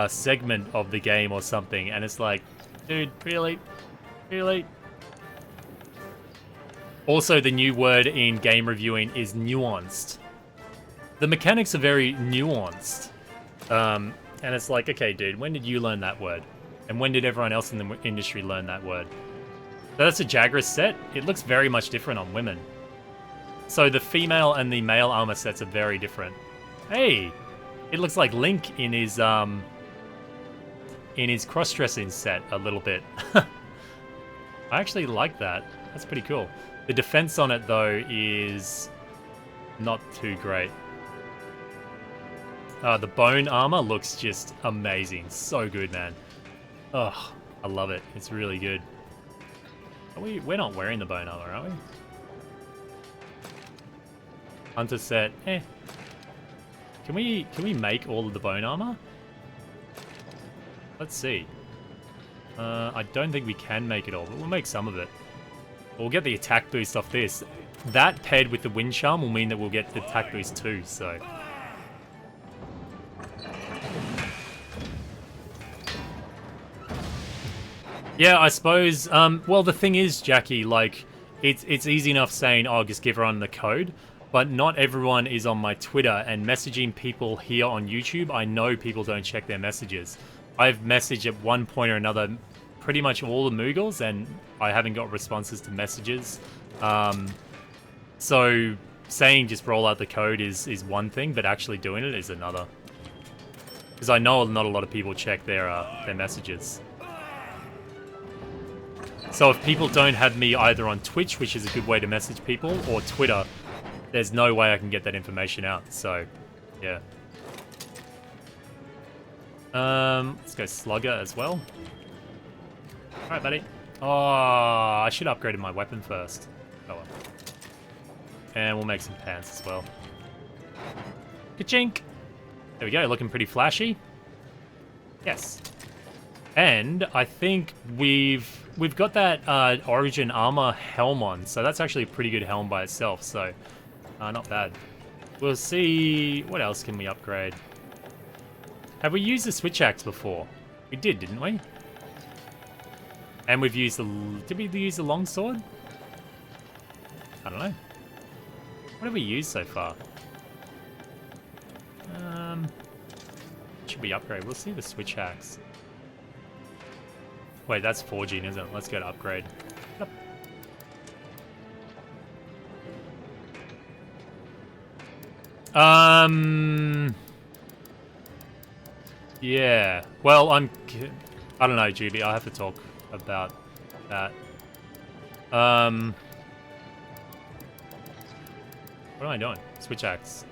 segment of the game or something. And it's like, dude, really? Really? Also, the new word in game reviewing is nuanced. The mechanics are very nuanced. And it's like, okay, dude, when did you learn that word? And when did everyone else in the industry learn that word? So that's a Jagras set. It looks very much different on women. So the female and the male armor sets are very different. Hey, It looks like Link in his cross-dressing set a little bit. I actually like that. That's pretty cool. The defense on it though is not too great. The bone armor looks just amazing. So good, man. Oh, I love it. It's really good. We're not wearing the bone armor, are we? Hunter set, eh. Can we make all of the bone armor? Let's see. I don't think we can make it all, but we'll make some of it. We'll get the attack boost off this. That paired with the wind charm will mean that we'll get the attack boost too, so. Yeah, I suppose, well, the thing is, Jackie, like, it's easy enough saying, oh, just give everyone the code, but not everyone is on my Twitter, and messaging people here on YouTube, I know people don't check their messages. I've messaged at one point or another pretty much all the Moogles, and I haven't got responses to messages. So saying just roll out the code is one thing, but actually doing it is another. Because I know not a lot of people check their messages. So if people don't have me either on Twitch, which is a good way to message people, or Twitter, there's no way I can get that information out. So, yeah. Let's go Slugger as well. Alright, buddy. Oh, I should have upgraded my weapon first. Oh well. And we'll make some pants as well. Ka-chink! There we go, looking pretty flashy. Yes. And I think we've got that Origin Armor helm on, so that's actually a pretty good helm by itself, so not bad. We'll see, what else can we upgrade? Have we used the Switch Axe before? We did, didn't we? And we've used the... Did we use the longsword? I don't know. What have we used so far? Should we upgrade? We'll see the Switch Axe. Wait, that's forging, isn't it? Let's go to upgrade. Yep. Yeah. Well, I don't know, Judy. I'll have to talk about that. What am I doing? Switch axe.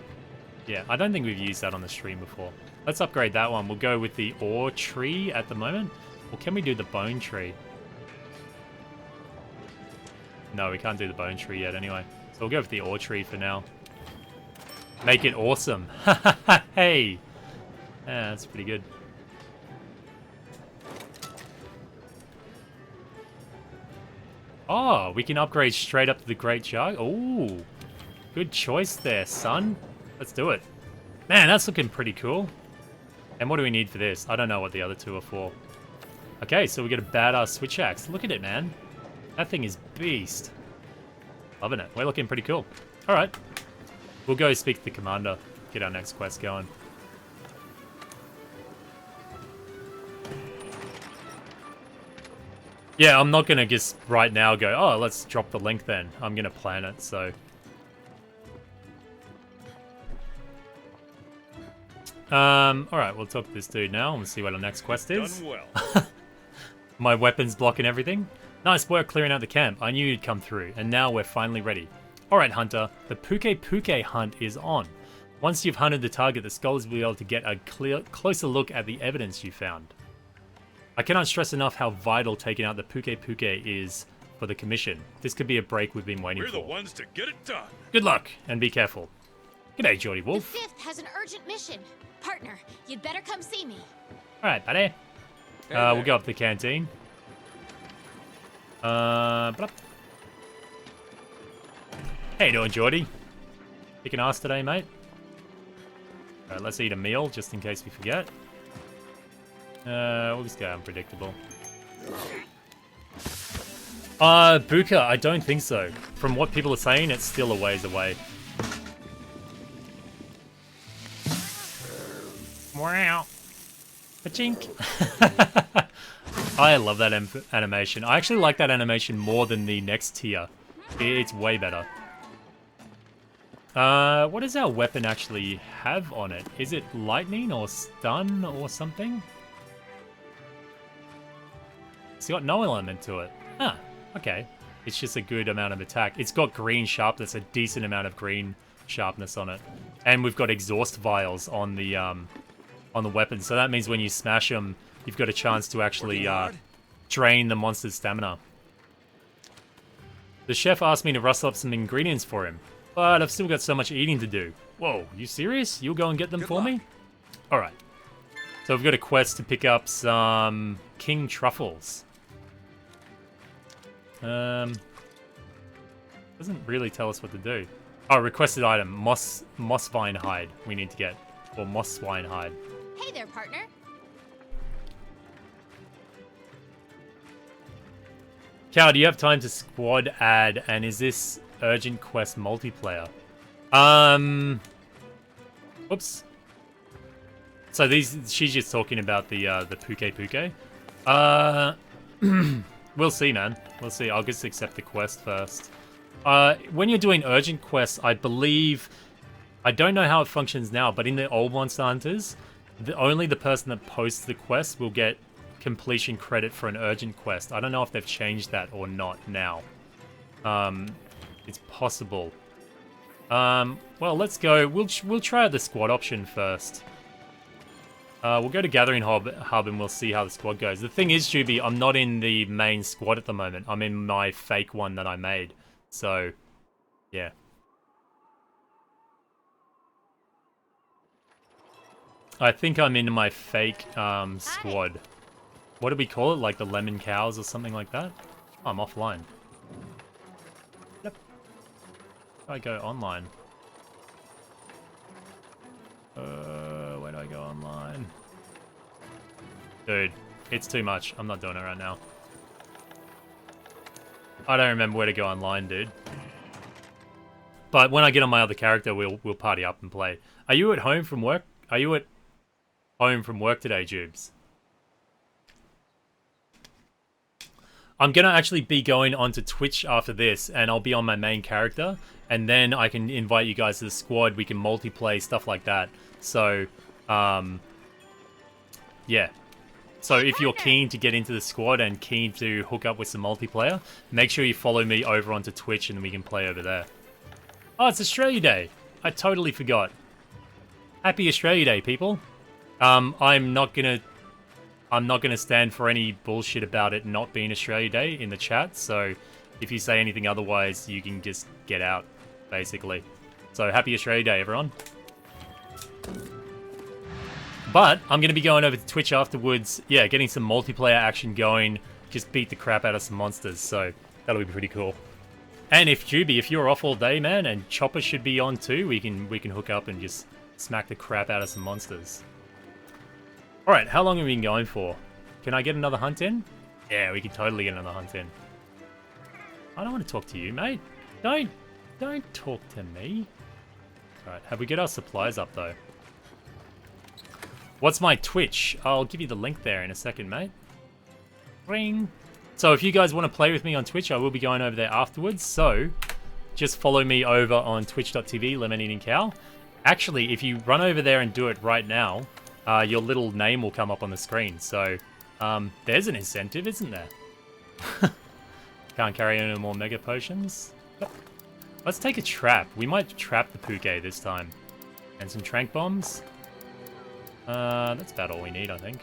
Yeah, I don't think we've used that on the stream before. Let's upgrade that one. We'll go with the ore tree at the moment. Or can we do the bone tree? No, we can't do the bone tree yet anyway. So we'll go with the ore tree for now. Make it awesome. Hey! Yeah, that's pretty good. Oh, we can upgrade straight up to the Great Jug. Ooh, good choice there, son. Let's do it. Man, that's looking pretty cool. And what do we need for this? I don't know what the other two are for. Okay, so we get a badass Switch Axe. Look at it, man. That thing is beast. Loving it. We're looking pretty cool. All right. We'll go speak to the commander. Get our next quest going. Yeah, I'm not going to just right now go, oh, let's drop the link then. I'm going to plan it, so... Alright, we'll talk to this dude now and we'll see what our next quest is. Done well. My weapon's blocking everything. Nice work clearing out the camp. I knew you'd come through, and now we're finally ready. Alright, Hunter, the Pukei-Pukei hunt is on. Once you've hunted the target, the scholars will be able to get a closer look at the evidence you found. I cannot stress enough how vital taking out the Pukei-Pukei is for the commission. This could be a break we've been waiting for. We're the ones to get it done. Good luck, and be careful. G'day, Geordie The Wolf. 5th has an urgent mission. Partner, you'd better come see me. Alright, buddy. We'll go up to the canteen. Blah. How you doing, Geordie? Kicking ass today, mate? Alright, let's eat a meal, just in case we forget. We'll just go unpredictable. Buka, I don't think so. From what people are saying, it's still a ways away. Wow. Pachink. I love that animation. I actually like that animation more than the next tier. It's way better. What does our weapon actually have on it? Is it lightning or stun or something? It's got no element to it. Ah, okay. It's just a good amount of attack. It's got green sharpness, a decent amount of green sharpness on it. And we've got exhaust vials on the weapon. So that means when you smash them, you've got a chance to actually drain the monster's stamina. The chef asked me to rustle up some ingredients for him, but I've still got so much eating to do. Whoa, you serious? You'll go and get them for me? Alright. So we've got a quest to pick up some king truffles. Doesn't really tell us what to do. Oh, requested item, moss vine hide we need to get. Or moss swine hide. Hey there, partner. Cow, do you have time to squad add, and is this urgent quest multiplayer? Whoops. So she's just talking about the Pukei-Pukei. We'll see, man. We'll see. I'll just accept the quest first. When you're doing urgent quests, I believe, I don't know how it functions now, but in the old Monster Hunters, only the person that posts the quest will get completion credit for an urgent quest. I don't know if they've changed that or not now. It's possible. Well, let's go. We'll try out the squad option first. We'll go to Gathering Hub and we'll see how the squad goes. The thing is, Juby, I'm not in the main squad at the moment. I'm in my fake one that I made. So, yeah. I think I'm in my fake squad. What do we call it? Like the Lemon Cows or something like that? Oh, I'm offline. Yep. I go online. Where do I go online? Dude, it's too much. I'm not doing it right now. I don't remember where to go online, dude. But when I get on my other character, we'll party up and play. Are you at home from work? Are you at home from work today, Jubes? I'm gonna actually be going onto Twitch after this, and I'll be on my main character, and then I can invite you guys to the squad. We can multiplay, stuff like that. So, yeah. So if you're keen to get into the squad and keen to hook up with some multiplayer, make sure you follow me over onto Twitch, and we can play over there. Oh, it's Australia Day. I totally forgot. Happy Australia Day, people. I'm not gonna stand for any bullshit about it not being Australia Day in the chat, so if you say anything otherwise, you can just get out, basically. So, happy Australia Day, everyone. But, I'm going to be going over to Twitch afterwards, yeah, getting some multiplayer action going, just beat the crap out of some monsters, so that'll be pretty cool. And if Juby, if you're off all day, man, and Chopper should be on too, we can hook up and just smack the crap out of some monsters. Alright, how long have we been going for? Can I get another hunt in? Yeah, we can totally get another hunt in. I don't want to talk to you, mate. Don't talk to me. Alright, have we got our supplies up, though? What's my Twitch? I'll give you the link there in a second, mate. Ring. So if you guys want to play with me on Twitch, I will be going over there afterwards. So just follow me over on twitch.tv, LemonEatingKow. Actually, if you run over there and do it right now, your little name will come up on the screen. So there's an incentive, isn't there? Can't carry any more mega potions. Let's take a trap. We might trap the Pukei this time. And some trank bombs. That's about all we need, I think.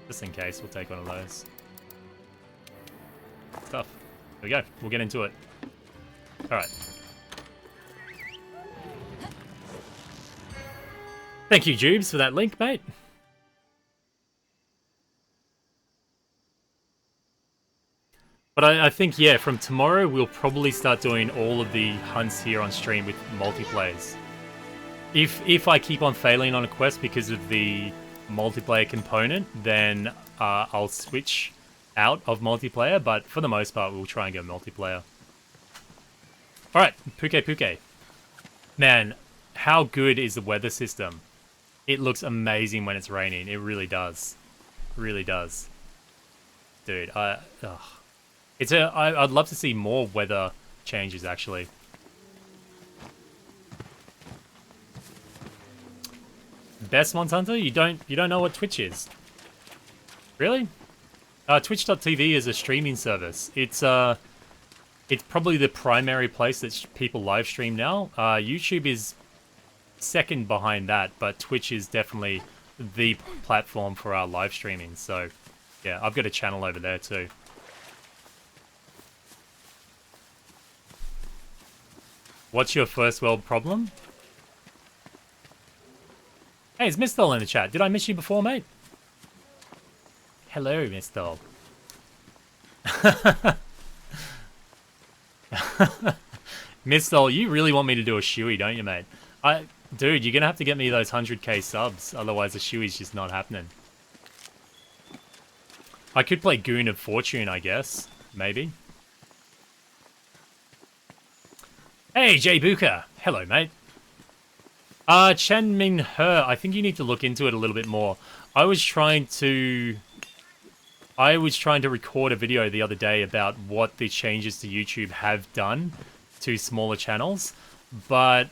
Just in case, we'll take one of those. Stuff. There we go. We'll get into it. Alright. Thank you, Jubes, for that link, mate. But I think, yeah, from tomorrow, we'll probably start doing all of the hunts here on stream with multiplayers. If I keep on failing on a quest because of the multiplayer component, then I'll switch out of multiplayer, but for the most part, we'll try and go multiplayer. Alright, Pukei-Pukei. Man, how good is the weather system? It looks amazing when it's raining. It really does. Really does. Dude, I'd love to see more weather changes, actually. best, Monsanto? You don't know what Twitch is? Really? Twitch.tv is a streaming service. It's probably the primary place that people live stream now. YouTube is second behind that, but Twitch is definitely the platform for our live streaming. So, yeah, I've got a channel over there too. What's your first world problem? Hey, it's Miss Doll in the chat. Did I miss you before, mate? Hello, Miss Doll. Miss Doll, you really want me to do a shoey, don't you, mate? Dude, you're gonna have to get me those 100k subs, otherwise the shoey's just not happening. I could play Goon of Fortune, I guess. Maybe. Hey, Jay Buka. Hello, mate. Chen Min He, I think you need to look into it a little bit more. I was trying to record a video the other day about what the changes to YouTube have done to smaller channels, but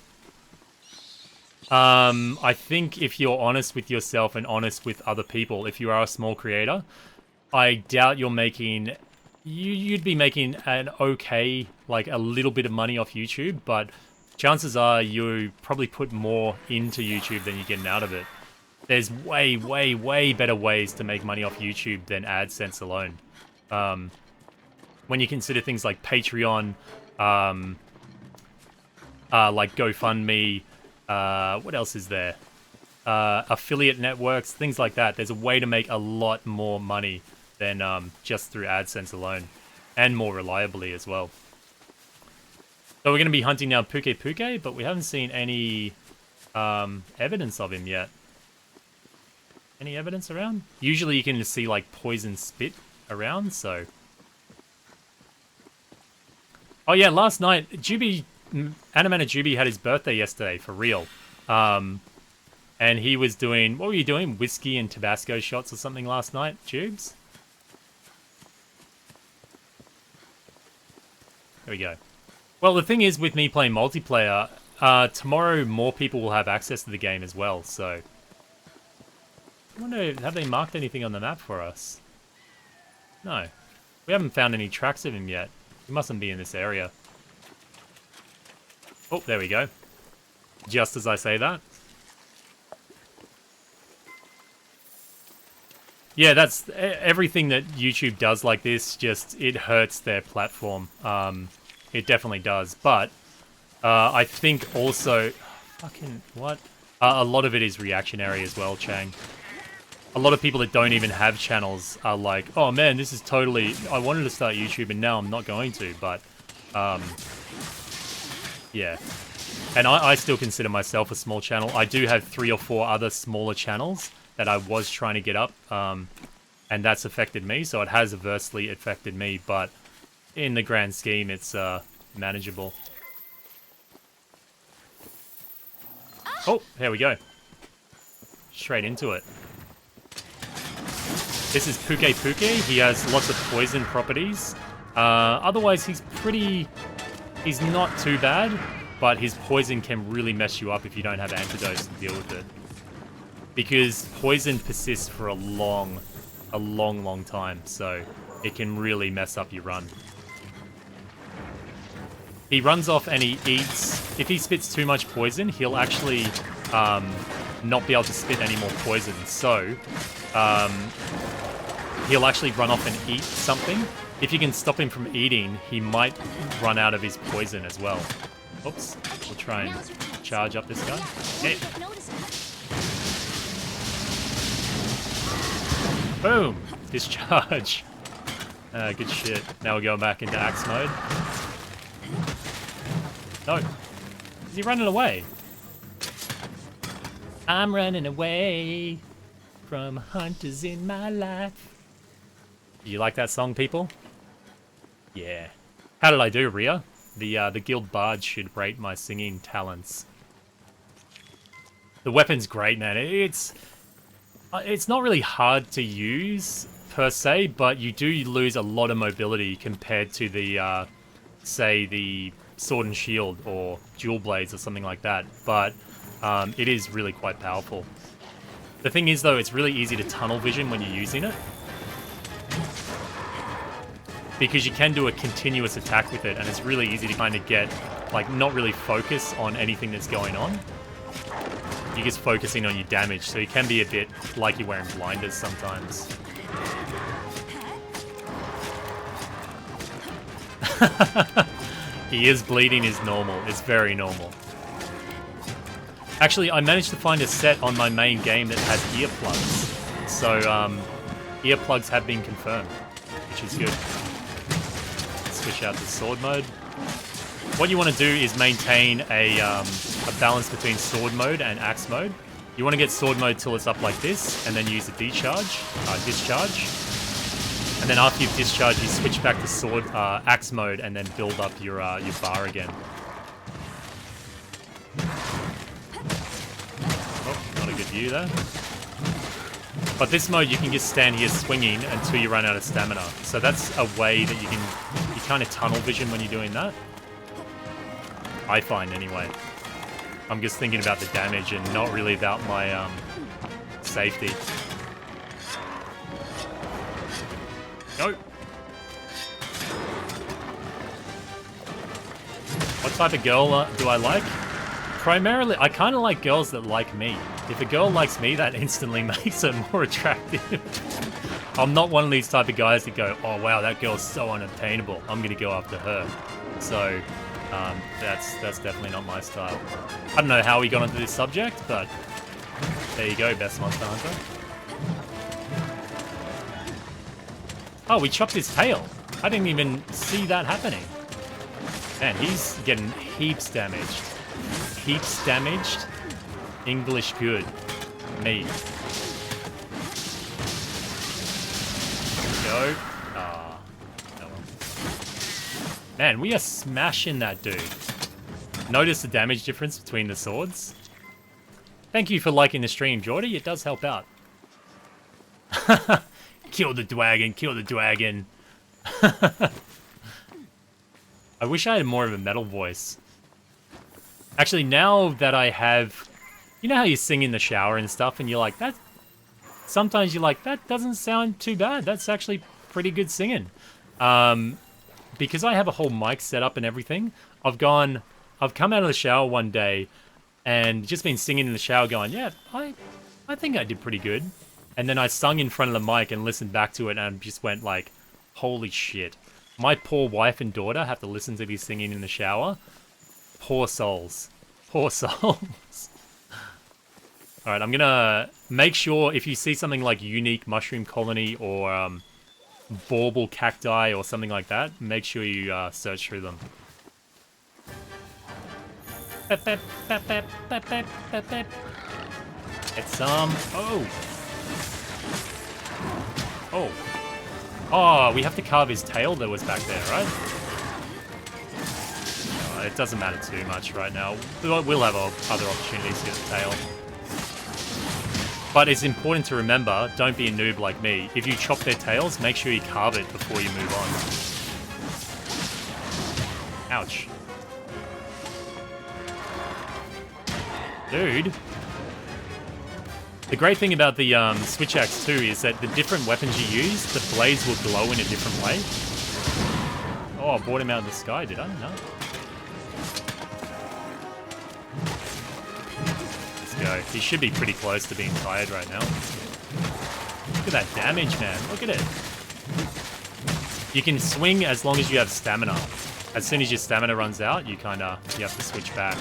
I think if you're honest with yourself and honest with other people, if you are a small creator, I doubt you're making... You'd be making an okay, like a little bit of money off YouTube, but chances are you probably put more into YouTube than you're getting out of it. There's way, way, way better ways to make money off YouTube than AdSense alone. When you consider things like Patreon, like GoFundMe, what else is there? Affiliate networks, things like that. There's a way to make a lot more money than just through AdSense alone, and more reliably as well. So we're going to be hunting down Pukei-Pukei, but we haven't seen any evidence of him yet. Any evidence around? Usually you can just see like poison spit around, so... Oh yeah, last night, Juby, Animana Juby had his birthday yesterday, for real. And he was doing, what were you doing? Whiskey and Tabasco shots or something last night, Jubes? There we go. Well, the thing is, with me playing multiplayer, tomorrow more people will have access to the game as well, so... I wonder, have they marked anything on the map for us? No. We haven't found any tracks of him yet. He mustn't be in this area. Oh, there we go. Just as I say that. Yeah, that's... Everything that YouTube does like this, just... It hurts their platform. It definitely does, but I think also... Fucking... What? A lot of it is reactionary as well, Chang. A lot of people that don't even have channels are like, oh man, this is totally... I wanted to start YouTube and now I'm not going to, but... yeah. And I still consider myself a small channel. I do have 3 or 4 other smaller channels that I was trying to get up, and that's affected me, so it has adversely affected me, but in the grand scheme, it's manageable. Oh, here we go. Straight into it. This is Pukei-Pukei. He has lots of poison properties. Otherwise, he's not too bad, but his poison can really mess you up if you don't have antidotes to deal with it. Because poison persists for a long time, so it can really mess up your run. He runs off and he eats... If he spits too much poison, he'll actually not be able to spit any more poison, so... he'll actually run off and eat something. If you can stop him from eating, he might run out of his poison as well. Oops. We'll try and charge up this guy. Hey. Boom! Discharge. Good shit. Now we're going back into axe mode. No. Is he running away? I'm running away from hunters in my life. Do you like that song, people? Yeah. How did I do, Rhea? The guild bard should rate my singing talents. The weapon's great, man. It's not really hard to use per se, but you do lose a lot of mobility compared to the say the sword and shield or dual blades or something like that. But it is really quite powerful. The thing is, though, it's really easy to tunnel vision when you're using it. Because you can do a continuous attack with it, and it's really easy to kind of get, like, not really focus on anything that's going on. You're just focusing on your damage, so you can be a bit like you're wearing blinders sometimes. Ears bleeding is normal. It's very normal. Actually, I managed to find a set on my main game that has earplugs. So, earplugs have been confirmed, which is good. Switch out to sword mode. What you want to do is maintain a balance between sword mode and axe mode. You want to get sword mode till it's up like this, and then use the discharge. And then after you've discharged, you switch back to axe mode, and then build up your bar again. Oh, not a good view there. But this mode, you can just stand here swinging until you run out of stamina. So that's a way that you kind of tunnel vision when you're doing that. I find, anyway. I'm just thinking about the damage and not really about my safety. Go! What type of girl do I like? Primarily, I kind of like girls that like me. If a girl likes me, that instantly makes her more attractive. I'm not one of these type of guys that go, oh wow, that girl's so unattainable, I'm gonna go after her. So, that's definitely not my style. I don't know how we got onto this subject, but there you go, best Monster Hunter. Oh, we chopped his tail. I didn't even see that happening. Man, he's getting heaps damaged. Heaps damaged. English good. Me. Go. Ah. Oh well. Man, we are smashing that dude. Notice the damage difference between the swords? Thank you for liking the stream, Geordie. It does help out. Kill the dragon, kill the dragon. I wish I had more of a metal voice. Actually, now that I have... You know how you sing in the shower and stuff, and you're like, that... Sometimes you're like, that doesn't sound too bad. That's actually pretty good singing. Because I have a whole mic set up and everything, I've come out of the shower one day and just been singing in the shower going, yeah, I think I did pretty good. And then I sung in front of the mic and listened back to it and just went like, holy shit. My poor wife and daughter have to listen to me singing in the shower. Poor souls. Poor souls. Alright, I'm gonna make sure if you see something like Unique Mushroom Colony or Bauble Cacti or something like that, make sure you search through them. It's some... Oh! Oh. Oh, we have to carve his tail that was back there, right? Oh, it doesn't matter too much right now. We'll have other opportunities to get the tail. But it's important to remember, don't be a noob like me. If you chop their tails, make sure you carve it before you move on. Ouch. Dude. The great thing about the Switch Axe too is that the different weapons you use, the blades will glow in a different way. Oh, I brought him out of the sky, did I? No. Let's go. He should be pretty close to being tired right now. Look at that damage, man. Look at it. You can swing as long as you have stamina. As soon as your stamina runs out, you have to switch back.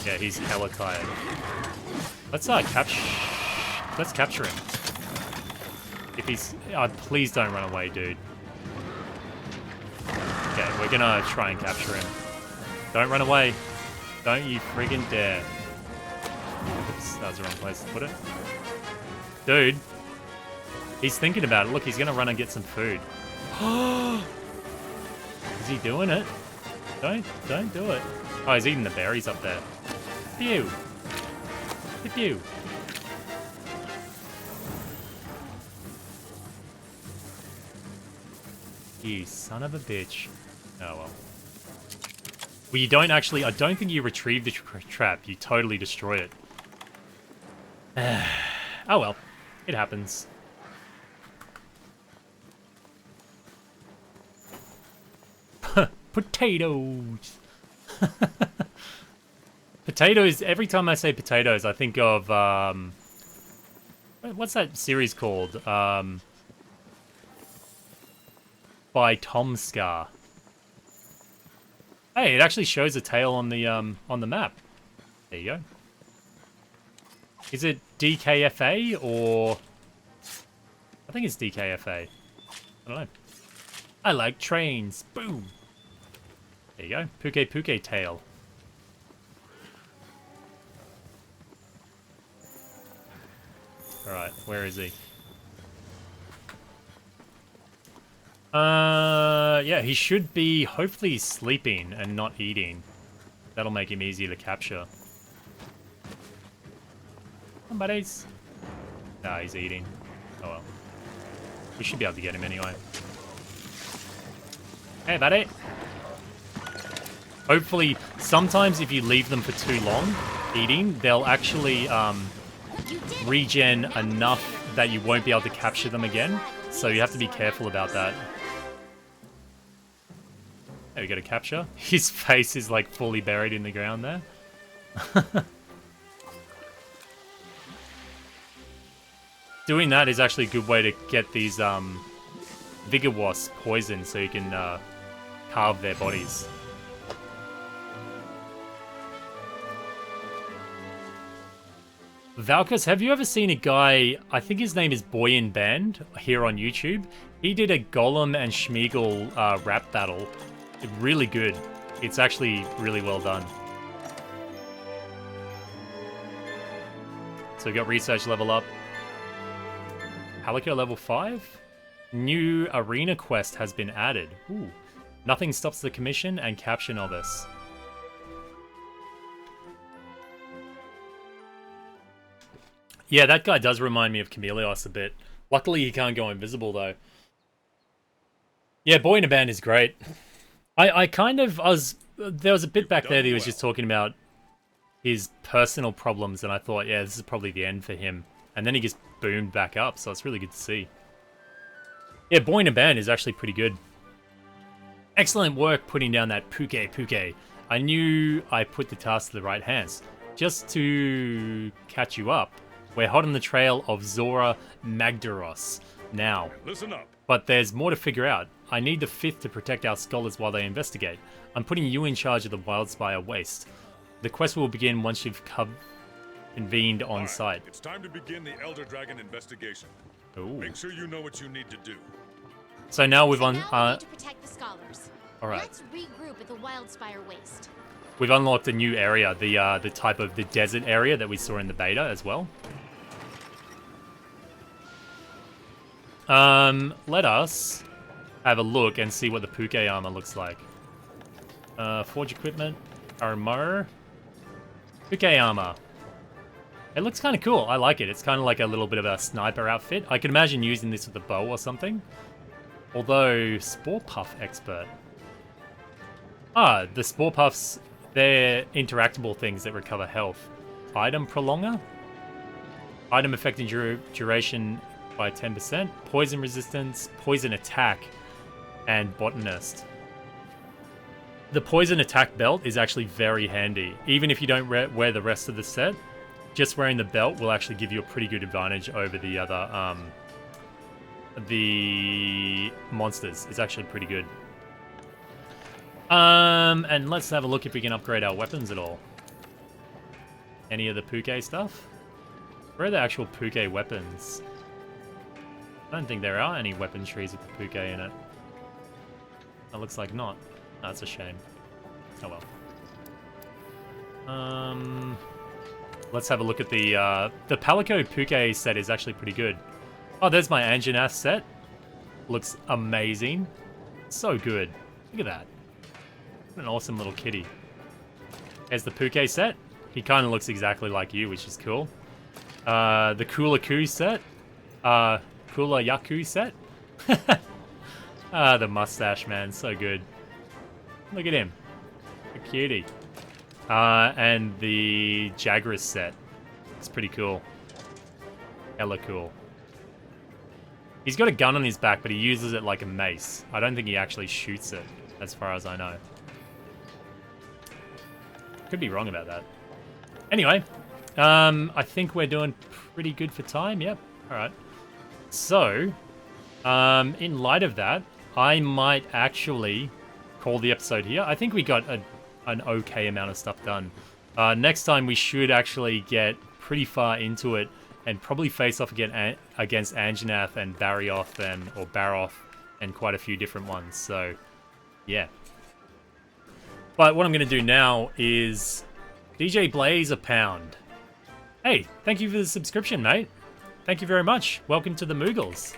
Yeah, he's hella tired. Let's capture him. If he's... Oh, please don't run away, dude. Okay, we're gonna try and capture him. Don't run away. Don't you friggin' dare. Oops, that was the wrong place to put it. Dude. He's thinking about it. Look, he's gonna run and get some food. Is he doing it? Don't do it. Oh, he's eating the berries up there. Pew. Pew. You son of a bitch. Oh well. Well, you don't actually... I don't think you retrieve the trap. You totally destroy it. Oh well, it happens. Potatoes. Potatoes. Every time I say potatoes, I think of what's that series called? By Tom Scar. Hey, it actually shows a tail on the map. There you go. Is it DKFA or? I think it's DKFA. I don't know. I like trains. Boom. There you go. Pukei-Pukei tail. Alright, where is he? Yeah, he should be hopefully sleeping and not eating. That'll make him easier to capture. Come on, buddies. Nah, he's eating. Oh well. We should be able to get him anyway. Hey, buddy. Hopefully, sometimes if you leave them for too long eating, they'll actually regen enough that you won't be able to capture them again. So you have to be careful about that. There we go to capture. His face is like fully buried in the ground there. Doing that is actually a good way to get these Vigor Wasps poisoned so you can carve their bodies. Valkus, have you ever seen a guy, I think his name is Boy in Band, here on YouTube? He did a Golem and Schmeagol rap battle. Really good. It's actually really well done. So we got research level up. Palico level 5? New arena quest has been added. Ooh. Nothing stops the commission and capture novice. Yeah, that guy does remind me of Chameleos a bit. Luckily, he can't go invisible, though. Yeah, Boy in a Band is great. I was... There was a bit back there that he was just talking about his personal problems, and I thought, yeah, this is probably the end for him. And then he just boomed back up, so it's really good to see. Yeah, Boy in a Band is actually pretty good. Excellent work putting down that Pukei-Pukei. I knew I put the task to the right hands. Just to catch you up, we're hot on the trail of Zora Magdaros now. Listen up. But there's more to figure out. I need the 5th to protect our scholars while they investigate. I'm putting you in charge of the Wildspire Waste. The quest will begin once you've convened on Right. site. It's time to begin the Elder Dragon investigation. Ooh. Make sure you know what you need to do. So now we've So on. now we need to protect the scholars. All right. Let's regroup at the Wildspire Waste. We've unlocked a new area, the type of the desert area that we saw in the beta as well. Let us have a look and see what the Pukei armor looks like. Forge equipment, armor, Pukei armor. It looks kind of cool. I like it. It's kind of like a little bit of a sniper outfit. I can imagine using this with a bow or something. Although, Spore Puff expert. Ah, the Spore Puffs, they're interactable things that recover health. Item prolonger? Item affecting duration by 10%. Poison resistance, poison attack, and botanist. The poison attack belt is actually very handy. Even if you don't wear the rest of the set, just wearing the belt will actually give you a pretty good advantage over the other, the monsters. It's actually pretty good. And let's have a look if we can upgrade our weapons at all. Any of the Pukei stuff? Where are the actual Pukei weapons? I don't think there are any weapon trees with the Pukei in it. It looks like not. That's a shame. Oh well. Let's have a look at the Palico Pukei set is actually pretty good. Oh, there's my Anjanath set. Looks amazing. So good. Look at that. What an awesome little kitty. There's the Pukei set. He kind of looks exactly like you, which is cool. The Kulu-Ya-Ku set. Kulu-Ya-Ku set. The mustache, man. So good. Look at him. A cutie. And the Jagras set. It's pretty cool. Hella cool. He's got a gun on his back, but he uses it like a mace. I don't think he actually shoots it, as far as I know. Could be wrong about that. Anyway, I think we're doing pretty good for time. Yep. All right. So, in light of that, I might actually call the episode here. I think we got an okay amount of stuff done. Next time we should actually get pretty far into it and probably face off against Anjanath and Barioth or Baroth and quite a few different ones. So, yeah. But what I'm going to do now is DJ Blaze a pound. Hey, thank you for the subscription, mate. Thank you very much. Welcome to the Moogles.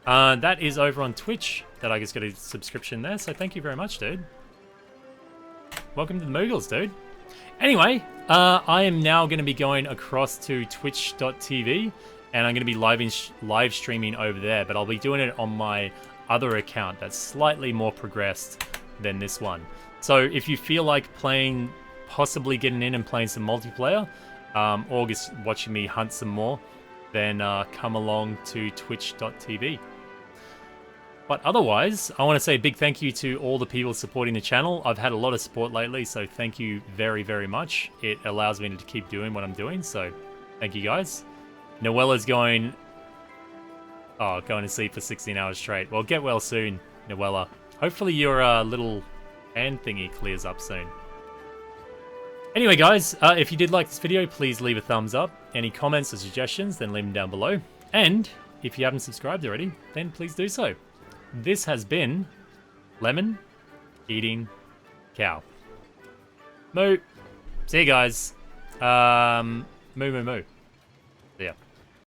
That is over on Twitch that I just got a subscription there, so thank you very much, dude. Welcome to the Moogles, dude. Anyway, I am now going to be going across to twitch.tv, and I'm going to be live streaming over there, but I'll be doing it on my other account that's slightly more progressed than this one. So if you feel like playing, possibly getting in and playing some multiplayer, or just watching me hunt some more, then come along to twitch.tv. But otherwise, I want to say a big thank you to all the people supporting the channel. I've had a lot of support lately, so thank you very, very much. It allows me to keep doing what I'm doing, so thank you guys. Noella's going to sleep for 16 hours straight. Well, get well soon, Noella. Hopefully your little hand thingy clears up soon. Anyway, guys, if you did like this video, please leave a thumbs up. Any comments or suggestions, then leave them down below. And if you haven't subscribed already, then please do so. This has been LemonEatingKow. Moo. See you guys. Moo moo moo.